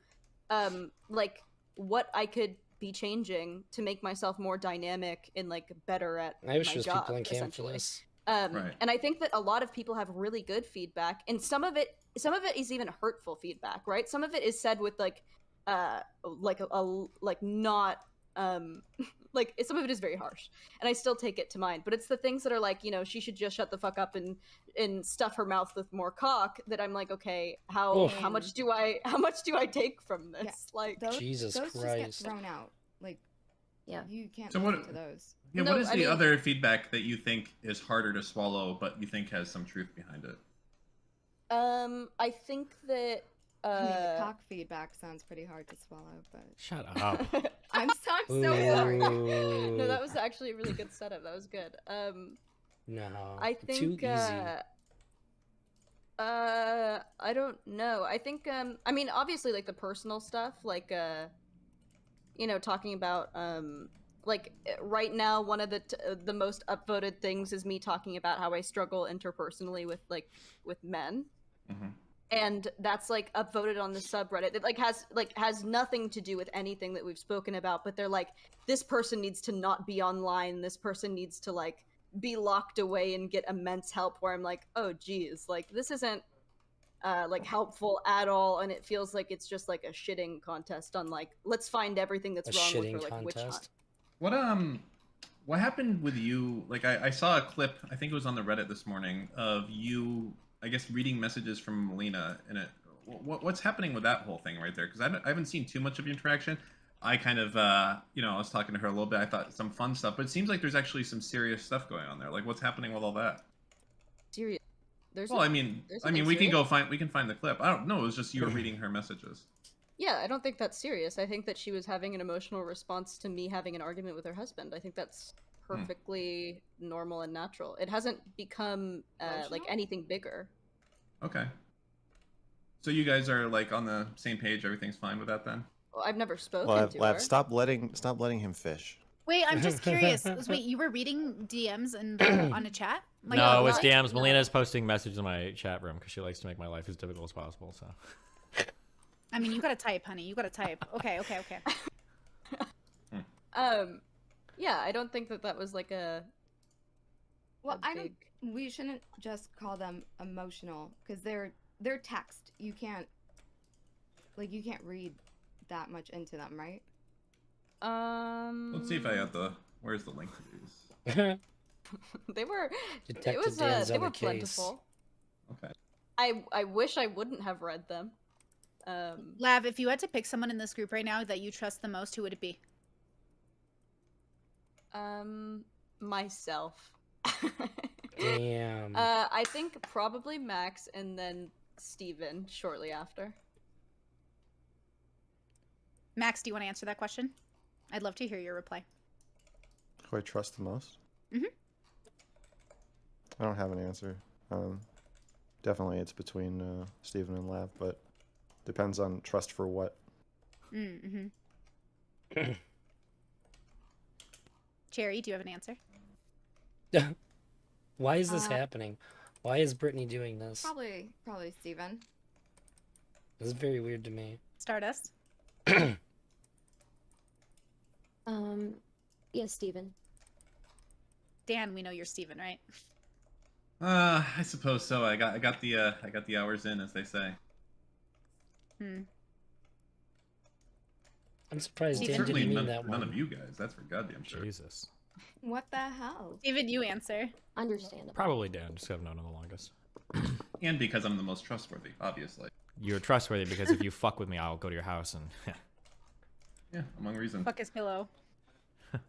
like what I could be changing to make myself more dynamic and like better at I wish my there's job, people in camp for essentially. this. Right. And I think that a lot of people have really good feedback, and some of it is even hurtful feedback, right? Some of it is said with like not like some of it is very harsh, and I still take it to mind. But it's the things that are like, you know, she should just shut the fuck up and stuff her mouth with more cock, that I'm like, okay, how much do I take from this? Yeah, like Jesus those Christ. just get thrown out. Like, Yeah. you can't So listen what? to those. Yeah. No, What is I the mean- other feedback that you think is harder to swallow, but you think has some truth behind it? I think that I mean, the cock feedback sounds pretty hard to swallow, but Shut up. I'm so sorry. no, that was actually a really good setup. That was good. No, I think too easy. I don't know. I think I mean, obviously like the personal stuff, like you know, talking about like right now one of the most upvoted things is me talking about how I struggle interpersonally with men. Mm-hmm. And that's like upvoted on the subreddit. It like has nothing to do with anything that we've spoken about, but they're like, this person needs to not be online, this person needs to like be locked away and get immense help, where I'm like, oh geez, like this isn't like helpful at all, and it feels like it's just like a shitting contest on like, let's find everything that's A wrong with shitting her, like witch hunt. contest. What happened with you? Like I saw a clip, I think it was on the Reddit this morning, of you, I guess, reading messages from Melina, and what's happening with that whole thing right there? Because I haven't seen too much of your interaction. I kind of, you know, I was talking to her a little bit. I thought some fun stuff, but it seems like there's actually some serious stuff going on there. Like, what's happening with all that? Serious. There's Well, I mean, nothing we can serious. we can find the clip. I don't know. It was just you were reading her messages. Yeah, I don't think that's serious. I think that she was having an emotional response to me having an argument with her husband. I think that's perfectly normal and natural. It hasn't become like anything bigger. Okay. So you guys are like on the same page. Everything's fine with that then? Well, I've never spoken Well, to Lav, her. stop letting him fish. Wait, I'm just curious. Wait, you were reading DMs and on a chat? Like, No, what? it's DMs. Melina's posting messages in my chat room because she likes to make my life as difficult as possible. So. I mean, you gotta type, honey. You gotta type. Okay. Yeah, I don't think that was like a. Well, a I big... don't. We shouldn't just call them emotional because they're text. You can't read that much into them, right? Let's see if I got the. Where's the link to these? They were. Detective it was. Dan's They on were a case. plentiful. Okay. I wish I wouldn't have read them. Lav, if you had to pick someone in this group right now that you trust the most, who would it be? Myself. Damn. I think probably Max and then Steven shortly after. Max, do you want to answer that question? I'd love to hear your reply. Who I trust the most? Mhm. I don't have an answer. Definitely, it's between Steven and Lav, but depends on trust for what. Mm-hmm. Cherry, do you have an answer? Why is this happening? Why is Brittany doing this? Probably Steven. This is very weird to me. Stardust? Yes, Steven. Dan, we know you're Steven, right? I suppose so. I got the hours in, as they say. I'm surprised Dan Certainly didn't mean that none one. of you guys. That's for goddamn sure. Jesus. What the hell? Steven, you answer. Understandable. Probably Dan, just 'cause I've known him the longest. And because I'm the most trustworthy, obviously. You're trustworthy because if you fuck with me, I'll go to your house and. Yeah, among reasons. Fuck his pillow.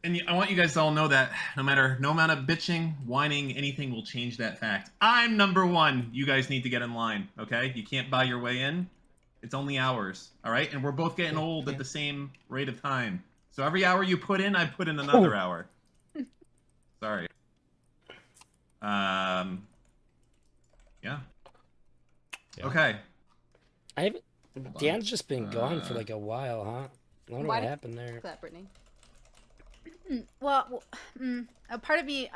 And I want you guys to all know that no amount of bitching, whining, anything will change that fact. I'm number one. You guys need to get in line, okay? You can't buy your way in. It's only hours, all right? And we're both getting old at the same rate of time. So every hour you put in, I put in another hour. Sorry. Yeah. Okay. Dan's just been gone for like a while, huh? I wonder what happened there. That, Brittany? Well, a part of me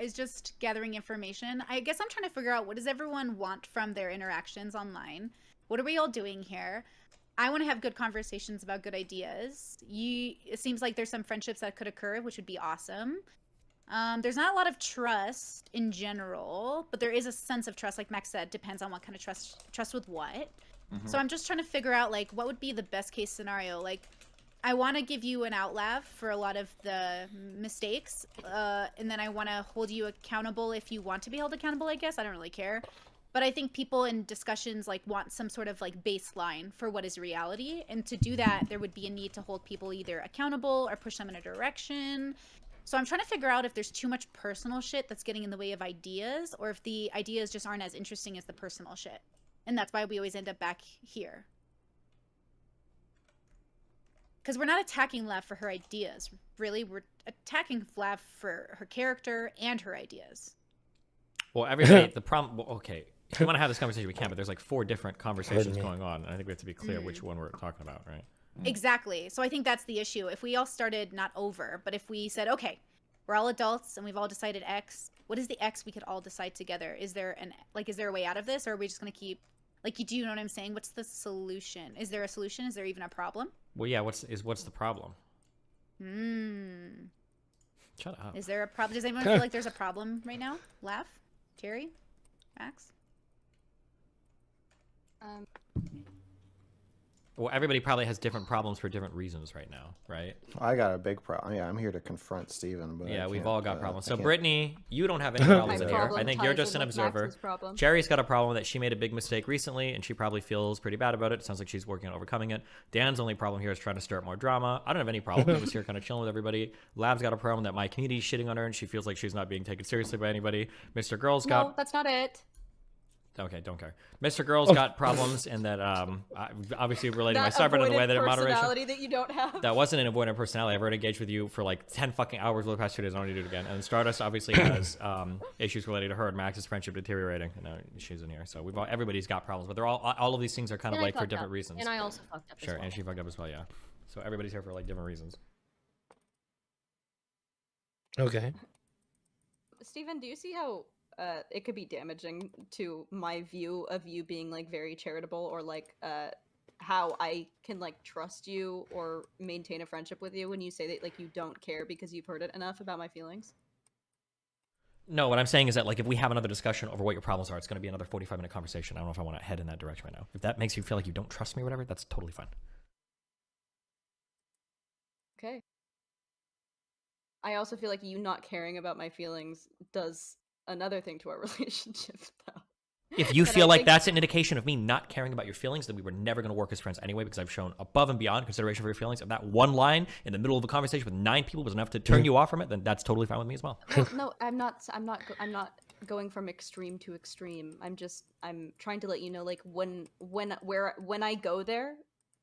is just gathering information. I guess I'm trying to figure out, what does everyone want from their interactions online? What are we all doing here? I want to have good conversations about good ideas. It seems like there's some friendships that could occur, which would be awesome. There's not a lot of trust in general, but there is a sense of trust, like Max said, depends on what kind of trust with what. So I'm just trying to figure out, like, what would be the best case scenario. Like, I want to give you an outlaw for a lot of the mistakes, and then I want to hold you accountable if you want to be held accountable, I guess. I don't really care. But I think people in discussions, like, want some sort of, like, baseline for what is reality. And to do that, there would be a need to hold people either accountable or push them in a direction. So I'm trying to figure out if there's too much personal shit that's getting in the way of ideas, or if the ideas just aren't as interesting as the personal shit. And that's why we always end up back here. Because we're not attacking Lav for her ideas, really. We're attacking Lav for her character and her ideas. Well, everybody, the problem... Well, okay, if you want to have this conversation, we can, but there's like 4 different conversations going on. And I think we have to be clear which one we're talking about, right? Exactly. So I think that's the issue. If we all started, not over, but if we said, okay, we're all adults and we've all decided X, what is the X we could all decide together? Is there a way out of this, or are we just going to keep... Like, do you know what I'm saying? What's the solution? Is there a solution? Is there even a problem? Well, yeah. What's the problem? Shut up. Is there a problem? Does anyone feel like there's a problem right now? Laugh, Jerry, Max. Well, everybody probably has different problems for different reasons right now, right? I got a big problem. Yeah, I'm here to confront Steven, but yeah, I we've can't, all got problems. So, I can't- Brittany, you don't have any problems My in here. problem I think you're ties just in an with observer. Max's problem. Jerry's got a problem that she made a big mistake recently, and she probably feels pretty bad about it. It sounds like she's working on overcoming it. Dan's only problem here is trying to start more drama. I don't have any problem. I was here kind of chilling with everybody. Lab's got a problem that my community's shitting on her, and she feels like she's not being taken seriously by anybody. Mr. Girl's got... No, that's not it. Okay, don't care. Mr. Girl's got problems, and that obviously relating my stubborn in the way that in moderation. Personality that you don't have. That wasn't an avoidant personality. I've already engaged with you for like 10 fucking hours over the past 2 days. I don't need to do it again. And Stardust obviously has issues related to her and Max's friendship deteriorating. You know, she's in here, so everybody's got problems, but they're all of these things are kind of like for different reasons. And I also fucked up. Sure, as well. and she fucked up as well. Yeah. So everybody's here for like different reasons. Okay. Steven, do you see how it could be damaging to my view of you being like very charitable, or like how I can like trust you or maintain a friendship with you when you say that like you don't care because you've heard it enough about my feelings? No, what I'm saying is that like if we have another discussion over what your problems are, it's going to be another 45-minute conversation. I don't know if I want to head in that direction right now. If that makes you feel like you don't trust me or whatever, that's totally fine. Okay. I also feel like you not caring about my feelings does another thing to our relationship, though. If you And feel I like think- that's an indication of me not caring about your feelings, then we were never going to work as friends anyway, because I've shown above and beyond consideration for your feelings. If that one line in the middle of a conversation with 9 people was enough to turn you off from it, then that's totally fine with me as well. Well, no, I'm not going from extreme to extreme. I'm trying to let you know, like, when I go there,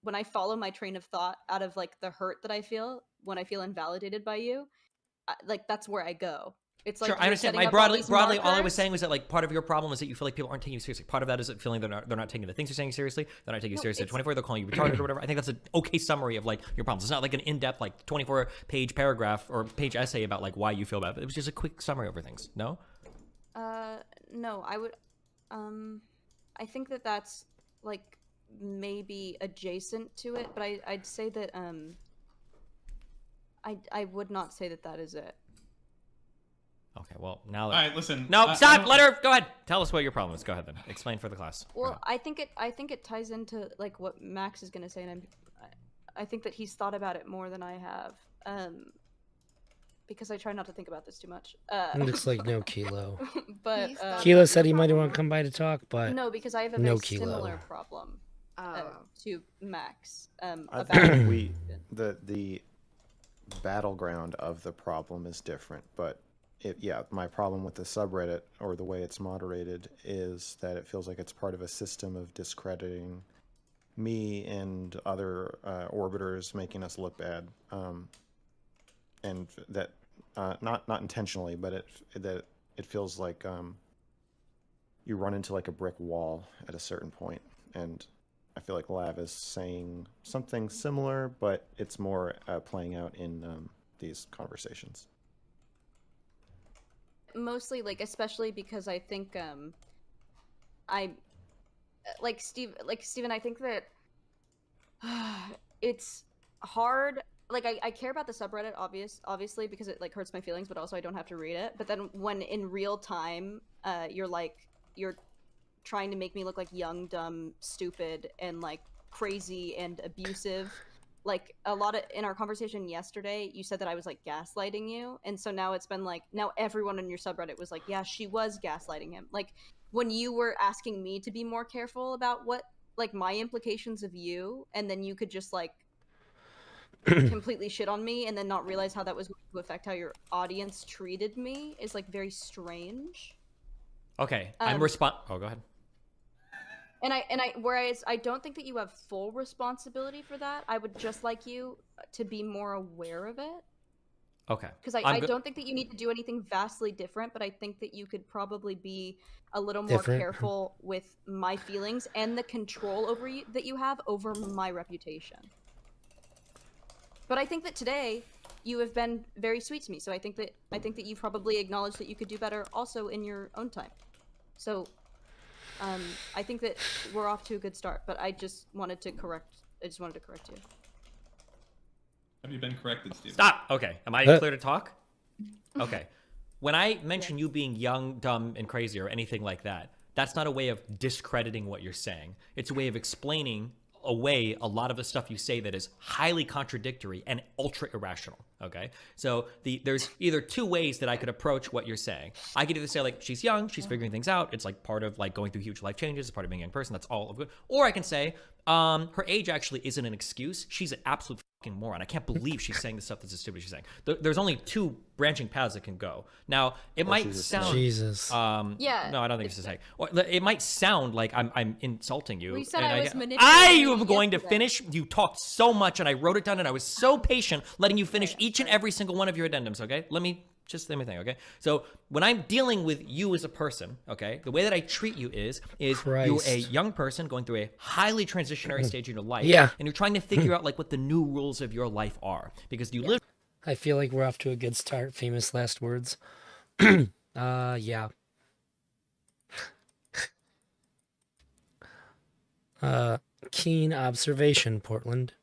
when I follow my train of thought out of like the hurt that I feel when I feel invalidated by you, like that's where I go. It's like Sure, I you're understand. setting My up all these broadly, all I was markers. saying was that like part of your problem is that you feel like people aren't taking you seriously. Part of that is that feeling they're not taking the things you're saying seriously. They're not taking you No, seriously. it's- 24, they're calling you retarded or whatever. I think that's an okay summary of like your problems. It's not like an in-depth like 24-page paragraph or page essay about like why you feel bad. It was just a quick summary over things. No. No, I would, I think that that's like maybe adjacent to it, but I'd say that I would not say that that is it. Okay. Well, now. All right, listen. No, stop. Let her go ahead. Tell us what your problem is. Go ahead then. Explain for the class. Go Well, ahead. I think it ties into like what Max is gonna say, and I think that he's thought about it more than I have, because I try not to think about this too much. Looks like no Kilo. But He's thought Kilo said he might want to come by to talk, but no, because I have a no very Kilo. similar problem Oh. to Max. I About think we the battleground of the problem is different, but yeah, my problem with the subreddit or the way it's moderated is that it feels like it's part of a system of discrediting me and other orbiters, making us look bad, and that not intentionally, but it feels like you run into like a brick wall at a certain point, and I feel like Lav is saying something similar, but it's more playing out in these conversations. Mostly, like, especially because I think I Steven, I think that it's hard. Like, I care about the subreddit, obviously, because it like hurts my feelings, but also I don't have to read it. But then when in real time, you're trying to make me look like young, dumb, stupid, and like crazy and abusive. Like, a lot of in our conversation yesterday, you said that I was like gaslighting you, and so now it's been like, now everyone in your subreddit was like, yeah, she was gaslighting him. Like, when you were asking me to be more careful about what like my implications of you, and then you could just like completely shit on me and then not realize how that was going to affect how your audience treated me is like very strange. Okay, oh, go ahead. And whereas I don't think that you have full responsibility for that, I would just like you to be more aware of it. Okay. Because I don't think that you need to do anything vastly different, but I think that you could probably be a little more careful with my feelings and the control over you that you have over my reputation. But I think that today you have been very sweet to me, so I think that you've probably acknowledged that you could do better also in your own time. So I think that we're off to a good start, but I just wanted to correct you. Have you been corrected, Steve? Stop! Okay, am I clear to talk? Okay. When I mention you being young, dumb, and crazy or anything like that, that's not a way of discrediting what you're saying. It's a way of explaining away a lot of the stuff you say that is highly contradictory and ultra irrational. Okay, so there's either two ways that I could approach what you're saying. I could either say like, she's young, she's figuring things out, it's like part of like going through huge life changes, it's part of being a young person, that's all of good. Or I can say her age actually isn't an excuse, she's an absolute fucking moron. I can't believe she's saying the stuff that's as stupid as she's saying. There's only two branching paths that can go. Now it might sound yeah, no, I don't think it's a say. It might sound like I'm insulting you. Well, you said I was manipulating I you am going to yesterday. finish. You talked so much and I wrote it down and I was so patient letting you finish each and every single one of your addendums, okay? Let me think, okay? So when I'm dealing with you as a person, okay, the way that I treat you is you're a young person going through a highly transitionary stage in your life. Yeah. And you're trying to figure out like what the new rules of your life are. Because you live. I feel like we're off to a good start. Famous last words. Yeah. Keen observation, Portland.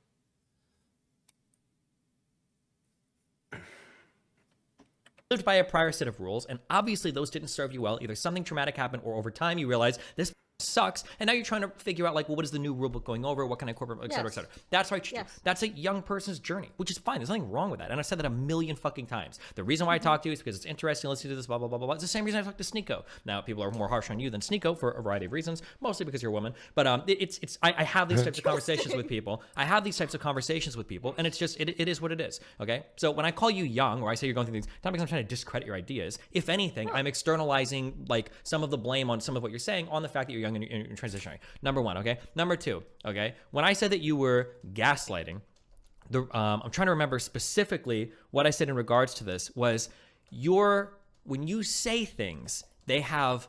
Lived by a prior set of rules, and obviously those didn't serve you well. Either something traumatic happened, or over time you realize this sucks, and now you're trying to figure out like, well, what is the new rule book going over? What can I incorporate, et cetera, et cetera. That's right. That's a young person's journey, which is fine. There's nothing wrong with that, and I've said that a million fucking times. The reason why I talk to you is because it's interesting listening to this, blah blah blah blah blah. It's the same reason I talk to Sneeko. Now people are more harsh on you than Sneeko for a variety of reasons, mostly because you're a woman. But I have these types of conversations with people. And it's just it is what it is. Okay, so when I call you young, or I say you're going through things, not because I'm trying to discredit your ideas. If anything, I'm externalizing like some of the blame on some of what you're saying on the fact that you're young and you're transitioning. Number one, okay? Number two, okay? When I said that you were gaslighting, I'm trying to remember specifically what I said in regards to this was when you say things, they have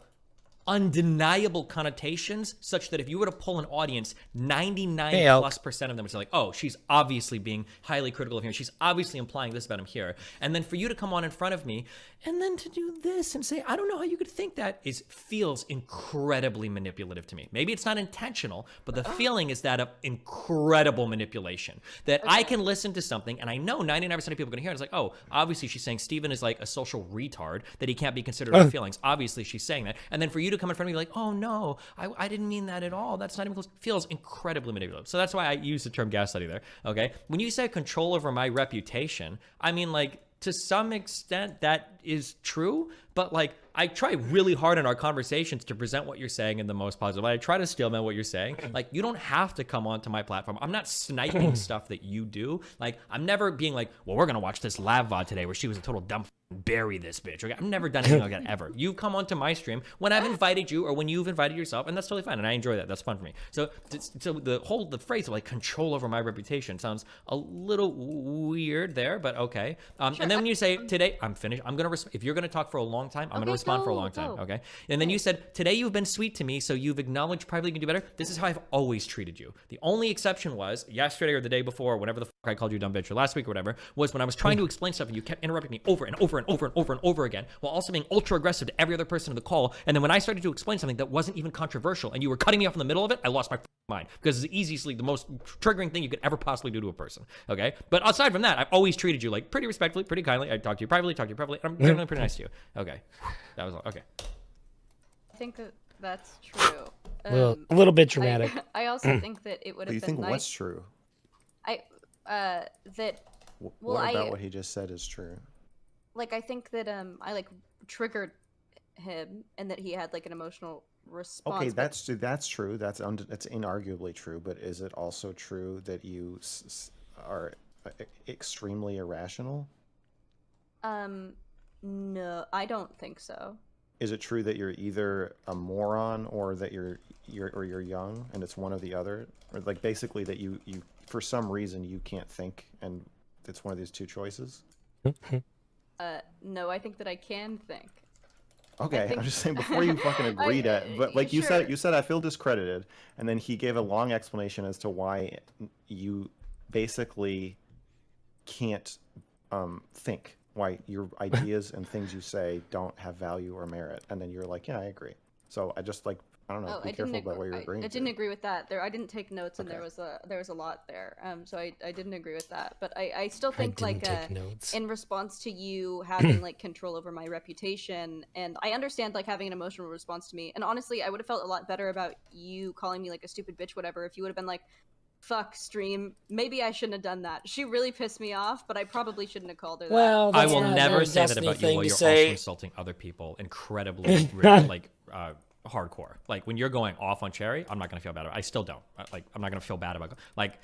undeniable connotations such that if you were to pull an audience, 99+% of them would say like, oh, she's obviously being highly critical of him. She's obviously implying this about him here. And then for you to come on in front of me and then to do this and say, I don't know how you could think that feels incredibly manipulative to me. Maybe it's not intentional, but the feeling is that of incredible manipulation. That I can listen to something and I know 99% of people are going to hear it. It's like, oh, obviously she's saying Steven is like a social retard, that he can't be considered her feelings. Obviously she's saying that. And then for you to come in front of me like, oh no, I didn't mean that at all. That's not even close. Feels incredibly manipulative. So that's why I use the term gaslighting there. Okay. When you say control over my reputation, I mean like to some extent that is true, but like I try really hard in our conversations to present what you're saying in the most positive. I try to steelman what you're saying. Like, you don't have to come onto my platform. I'm not sniping stuff that you do. Like, I'm never being like, well, we're gonna watch this Lav VOD today where she was a total dumb bury this bitch. Okay, I've never done anything like that ever. You come onto my stream when I've invited you or when you've invited yourself, and that's totally fine, and I enjoy that. That's fun for me. So the phrase of like control over my reputation sounds a little weird there, but okay. And then when you say today, I'm finished. I'm gonna if you're gonna talk for a long time, I'm gonna respond for a long time. Okay. And then you said today you've been sweet to me, so you've acknowledged privately you can do better. This is how I've always treated you. The only exception was yesterday or the day before, whenever the fuck I called you dumb bitch, or last week or whatever, was when I was trying to explain stuff and you kept interrupting me over and over and over and over and over again, while also being ultra aggressive to every other person in the call. And then when I started to explain something that wasn't even controversial and you were cutting me off in the middle of it, I lost my mind, because it's easily the most triggering thing you could ever possibly do to a person. Okay. But aside from that, I've always treated you like pretty respectfully, pretty kindly. I talk to you privately, and I'm generally pretty nice to you. Okay. That was all. Okay. I think that that's true. Well, a little bit dramatic. I also think that it would have Do you been think nice. what's true? That What about what he just said is true? like I think that I like triggered him and that he had like an emotional response. Okay, but- that's true. That's inarguably true. But is it also true that you are extremely irrational? No, I don't think so. Is it true that you're either a moron or that you're young, and it's one or the other, or like basically that you for some reason you can't think, and it's one of these two choices? No, I think that I can think. Okay, I'm just saying before you fucking agreed but like you sure. said I feel discredited, and then he gave a long explanation as to why you basically can't think, why your ideas and things you say don't have value or merit, and then you're like, yeah, I agree. So I just like, I don't know, be careful about what you're agreeing I to. didn't agree with that. I didn't take notes, and Okay. there was a lot there. So I didn't agree with that. But I still think like take notes. in response to you having like control over my reputation, and I understand like having an emotional response to me. And honestly, I would have felt a lot better about you calling me like a stupid bitch, whatever, if you would have been like, fuck stream, maybe I shouldn't have done that. She really pissed me off, but I probably shouldn't have called her that. Well, I that's will not never a say that Destiny about you thing while to you're say. also insulting other people incredibly, like, hardcore. Like, when you're going off on Cherry, I'm not gonna feel bad about it. I still don't. Like, I'm not gonna feel bad about it. Like,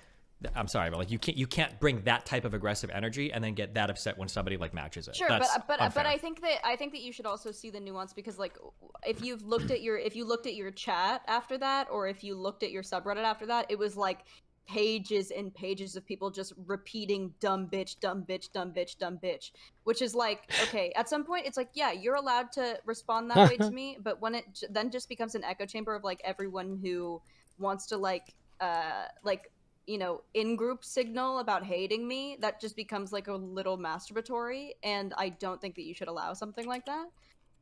I'm sorry, but like, you can't bring that type of aggressive energy and then get that upset when somebody like matches it. Sure, That's but unfair. I think that you should also see the nuance, because like if you looked at your chat after that, or if you looked at your subreddit after that, it was like pages and pages of people just repeating dumb bitch, dumb bitch, dumb bitch, dumb bitch, which is like, okay, at some point it's like, yeah, you're allowed to respond that way to me, but when it then just becomes an echo chamber of like everyone who wants to like you know, in-group signal about hating me, that just becomes like a little masturbatory, and I don't think that you should allow something like that.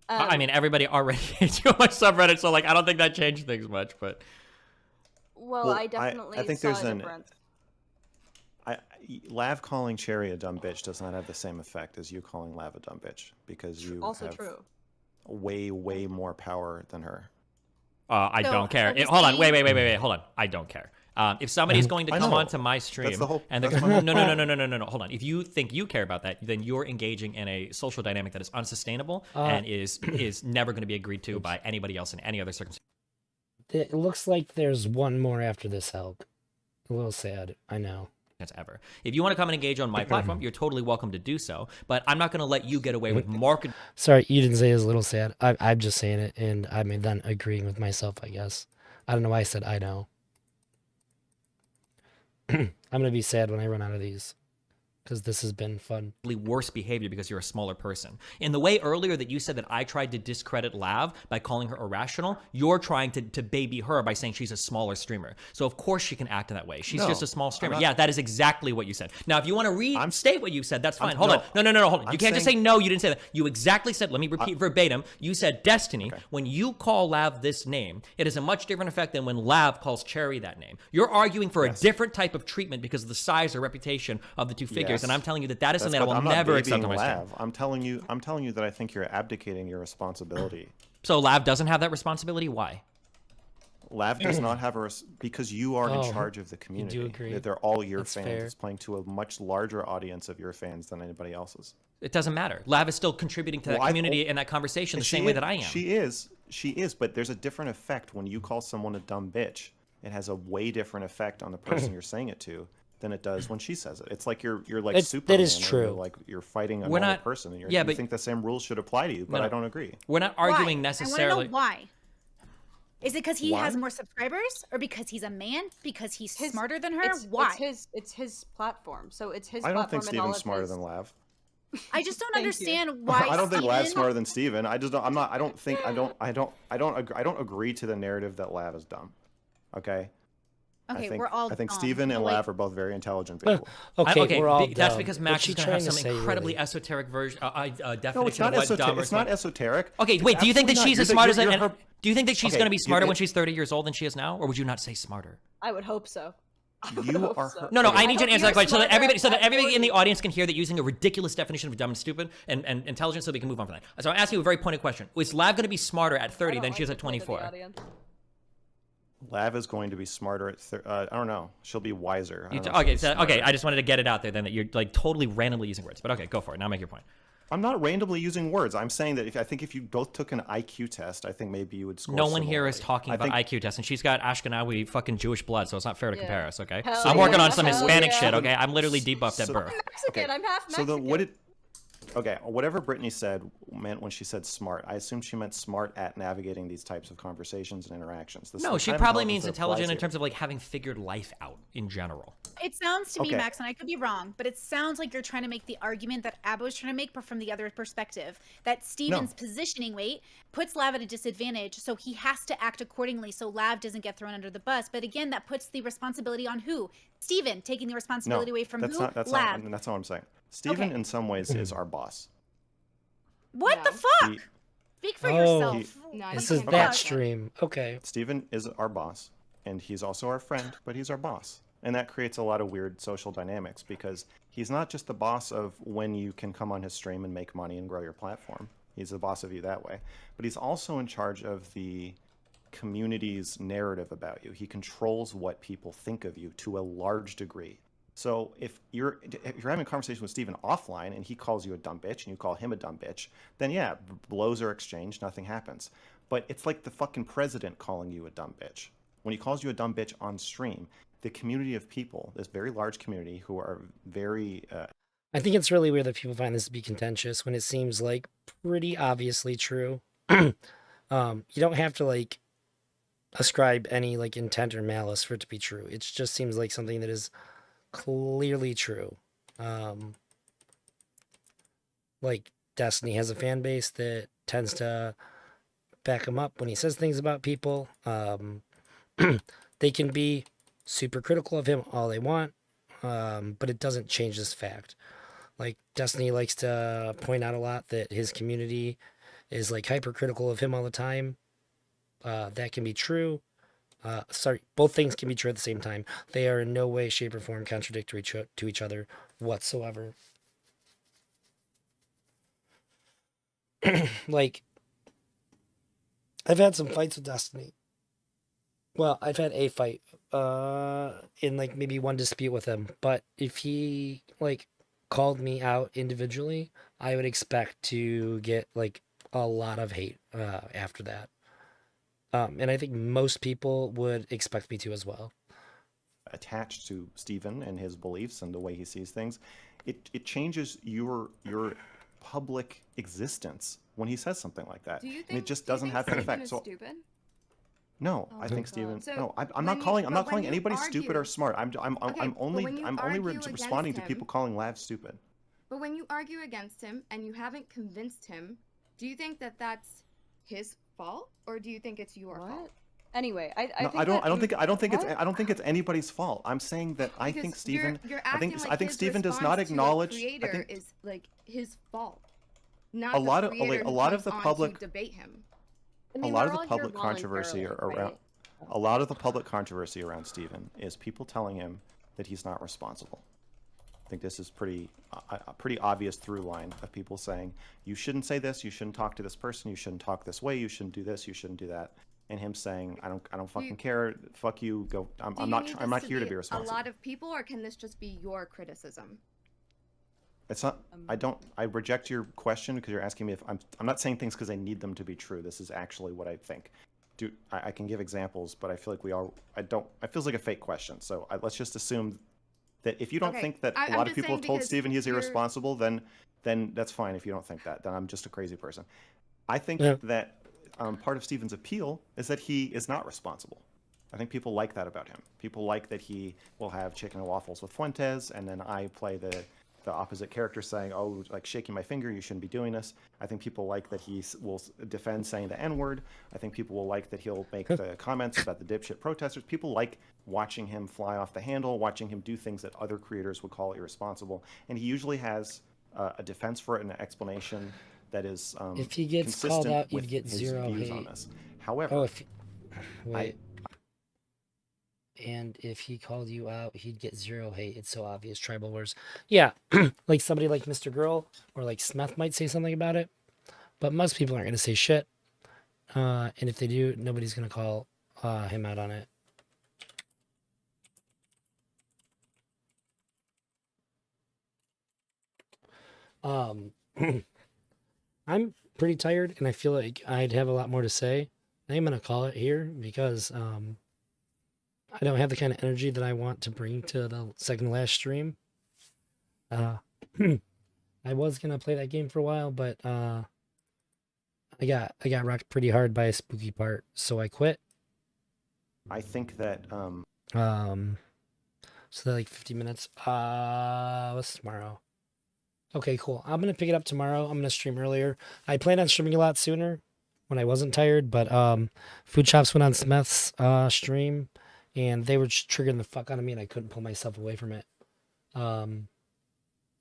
I mean, everybody already hates you on my subreddit, so like, I don't think that changed things much, but well, I definitely I think saw there's a an difference. Lav calling Cherry a dumb bitch does not have the same effect as you calling Lav a dumb bitch, because you Also have true. way more power than her. I So, don't care. I'm just Hold on, saying- wait, hold on. I don't care. If somebody's going to I come know. onto my stream, That's the whole- and that's my no, whole no, hold on. If you think you care about that, then you're engaging in a social dynamic that is unsustainable and is never going to be agreed to by anybody else in any other circumstance. It looks like there's one more after this, Helg. A little sad, I know. Ever. If you want to come and engage on my platform, you're totally welcome to do so. But I'm not going to let you get away with market. Sorry, you didn't say it was a little sad. I'm just saying it, and I mean, then agreeing with myself, I guess. I don't know why I said I know. I'm going to be sad when I run out of these, because this has been fun. Worse behavior because you're a smaller person. In the way earlier that you said that I tried to discredit Lav by calling her irrational, you're trying to baby her by saying she's a smaller streamer. So of course she can act in that way. She's No, just a small streamer. I'm not- Yeah, that is exactly what you said. Now, if you want to restate what you said, that's fine. Hold no, on. No, hold on. You I'm can't just say saying- no, you didn't say that. You exactly said, let me repeat verbatim. You said Destiny. Okay. When you call Lav this name, it has a much different effect than when Lav calls Cherry that name. You're arguing for a different type of treatment because of the size or reputation of the two figures. Yes. And I'm telling you that is something I will I'm not never accept babying on my stream. Lav. I'm telling you that I think you're abdicating your responsibility. So Lav doesn't have that responsibility? Why? Lav does not have because you are in Oh, charge of the you community. do agree. They're all your That's fans. fair. It's playing to a much larger audience of your fans than anybody else's. It doesn't matter. Lav is still contributing to that community and that conversation the same way that I am. She is, but there's a different effect when you call someone a dumb bitch. It has a way different effect on the person you're saying it to than it does when she says it. It's like you're like Superman. That is or true. Like you're fighting a We're normal not- person, and yeah, you but- think the same rules should apply to you, but No, I no. don't agree. We're not arguing necessarily. I want to know why. Is it because he Why? has more subscribers, or because he's a man? Because he's His- smarter than her? It's, Why? It's his platform. So it's his I platform. don't think and all Steven's of smarter his... than Lav. I just don't Thank you. understand why. I don't think Lav's Steven- smarter than Steven. I just don't. I'm not. I don't think. I don't agree to the narrative that Lav is dumb. Okay. Okay, I think, we're all I think dumb, Steven but, and like- Lav are both very intelligent people. Okay, we're all that's dumb. because What's Max she is going to have trying some to say, incredibly really? esoteric version, definition No, it's not of what esoteric. dumb or It's not smart. esoteric. Okay, It's wait. Do you think that absolutely she's not. as smart as You're an? her- Do you think that she's Okay, going to be smarter you- when she's 30 years old than she is now, or would you not say smarter? I would hope so. You are her. No, okay. I need you to answer that question so that everybody in the audience. audience can hear that using a ridiculous definition of dumb and stupid and intelligent, so we can move on from that. So I'm asking you a very pointed question: is Lav going to be smarter at 30 than she is at 24? Lav is going to be smarter at. I don't know. She'll be wiser. I don't know if Okay, she'll be okay. smarter. I just wanted to get it out there then that you're like totally randomly using words, but okay, go for it. Now make your point. I'm not randomly using words. I'm saying that I think if you both took an IQ test, I think maybe you would score. No one here is similarly. talking I about think- IQ tests, and she's got Ashkenazi fucking Jewish blood, so it's not fair to Yeah. compare us, okay? Hell I'm working yeah, on some hell Hispanic yeah. shit, okay? I'm literally debuffed at So- birth. Mexican. I'm half Mexican. So then, what did? Okay, whatever Brittany said meant when she said smart. I assume she meant smart at navigating these types of conversations and interactions. This is No, the she kind of probably intelligence means that intelligent applies in here. terms of like having figured life out in general. It sounds to me, Okay. Max, and I could be wrong, but it sounds like you're trying to make the argument that Abba was trying to make, but from the other perspective. That Steven's positioning weight puts Lav at a disadvantage, so he has to act accordingly so Lav doesn't get thrown under the bus. But again, that puts the responsibility on who? Steven, taking the responsibility away from that's who? not. That's Lav. not. That's not what I'm saying. Steven, Okay. in some ways, is our boss. What the No. fuck? He- Speak for Oh. yourself. No, This you is can't that do stream. Okay. Steven is our boss, and he's also our friend, but he's our boss. And that creates a lot of weird social dynamics because he's not just the boss of when you can come on his stream and make money and grow your platform. He's the boss of you that way. But he's also in charge of the community's narrative about you. He controls what people think of you to a large degree. So if you're having a conversation with Steven offline and he calls you a dumb bitch and you call him a dumb bitch, then yeah, blows are exchanged, nothing happens. But it's like the fucking president calling you a dumb bitch. When he calls you a dumb bitch on stream, the community of people, this very large community who are very I think it's really weird that people find this to be contentious when it seems like pretty obviously true. You don't have to like ascribe any like intent or malice for it to be true. It just seems like something that is clearly true. Like Destiny has a fan base that tends to back him up when he says things about people. They can be super critical of him all they want, but it doesn't change this fact. Like Destiny likes to point out a lot that his community is like hypercritical of him all the time. That can be true. Both things can be true at the same time. They are in no way, shape, or form contradictory to each other whatsoever. Like, I've had some fights with Destiny. Well, I've had a fight in like maybe one dispute with him, but if he like called me out individually, I would expect to get like a lot of hate after that. And I think most people would expect me to as well. attached to Steven and his beliefs and the way he sees things, it changes your public existence when he says something like that. Do you think, and it just doesn't have an Steven effect. is So stupid? no, Oh I my think God. Steven. So No, I'm when not you- calling. I'm but not when calling you anybody stupid or argue- smart. I'm Okay, but only when you I'm only argue responding to against people him- calling Lav stupid. But when you argue against him and you haven't convinced him, do you think that that's his fault, or do you think it's your fault? Anyway, I No, think I don't. that I don't think. I don't think it's. What? I don't think it's anybody's fault. I'm saying that I Because think Steven. You're I think. acting I like think his Steven does not response to a acknowledge. I creator think is like his fault. Not a the lot of creator a who lot of comes the on to public. debate him. I A mean, lot we're of the all here public controversy voluntarily, around. right? A lot of the public controversy around Steven is people telling him that he's not responsible. I think this is a pretty obvious through line of people saying you shouldn't say this, you shouldn't talk to this person, you shouldn't talk this way, you shouldn't do this, you shouldn't do that. and him saying, I don't Do fucking you, care. Fuck you. Go. do I'm you not. need I'm this not here to be a responsible. lot of people, or can this just be your criticism? It's not. I don't. I reject your question because you're asking me if I'm not saying things because I need them to be true. This is actually what I think. I can give examples, but I feel like we all. I don't. It feels like a fake question. So let's just assume that if you don't Okay, think that a I'm lot of just people saying have told because Steven he's you're irresponsible, then that's fine. If you don't think that, then I'm just a crazy person. I think Yeah. that part of Steven's appeal is that he is not responsible. I think people like that about him. People like that he will have chicken and waffles with Fuentes, and then I play the opposite character saying, "Oh, like shaking my finger, you shouldn't be doing this." I think people like that he will defend saying the N-word. I think people will like that he'll make the comments about the dipshit protesters. People like watching him fly off the handle, watching him do things that other creators would call irresponsible, and he usually has a defense for it and an explanation that is If he gets called consistent out, with you'd get his zero views on hate. this. However, Oh, if I wait, and if he called you out, he'd get zero hate. It's so obvious. Tribal wars. Yeah, like somebody like Mr. Girl or like Smith might say something about it, but most people aren't gonna say shit. And if they do, nobody's gonna call him out on it. Um, I'm pretty tired, and I feel like I'd have a lot more to say. I'm gonna call it here because I don't have the kind of energy that I want to bring to the second last stream. Uh, I was gonna play that game for a while, but I got rocked pretty hard by a spooky part, so I quit. I think that So they're like 50 minutes. What's tomorrow? Okay, cool. I'm gonna pick it up tomorrow. I'm gonna stream earlier. I planned on streaming a lot sooner when I wasn't tired, but Food Shops went on Smith's stream, and they were just triggering the fuck out of me, and I couldn't pull myself away from it. Um,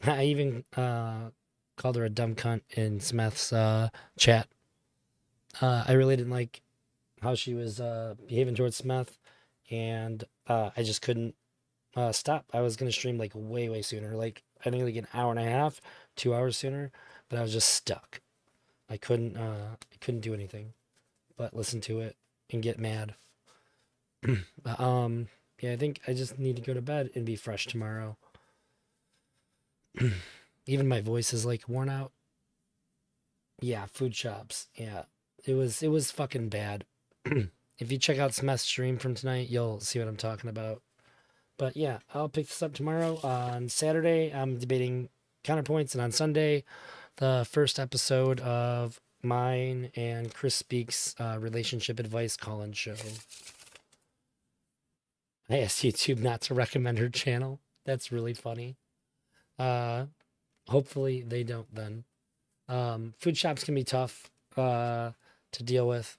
I even called her a dumb cunt in Smith's chat. I really didn't like how she was behaving towards Smith, and I just couldn't stop. I was gonna stream like way sooner, like I think like an hour and a half, 2 hours sooner, but I was just stuck. I couldn't do anything but listen to it and get mad. But, yeah, I think I just need to go to bed and be fresh tomorrow. Even my voice is like worn out. Yeah, Food Shops. Yeah, it was fucking bad. If you check out Smeth's stream from tonight, you'll see what I'm talking about. But yeah, I'll pick this up tomorrow. On Saturday, I'm debating counterpoints, and on Sunday, the first episode of mine and Chris Speaks relationship advice call-in show. I asked YouTube not to recommend her channel. That's really funny. Hopefully they don't then. Food shops can be tough to deal with.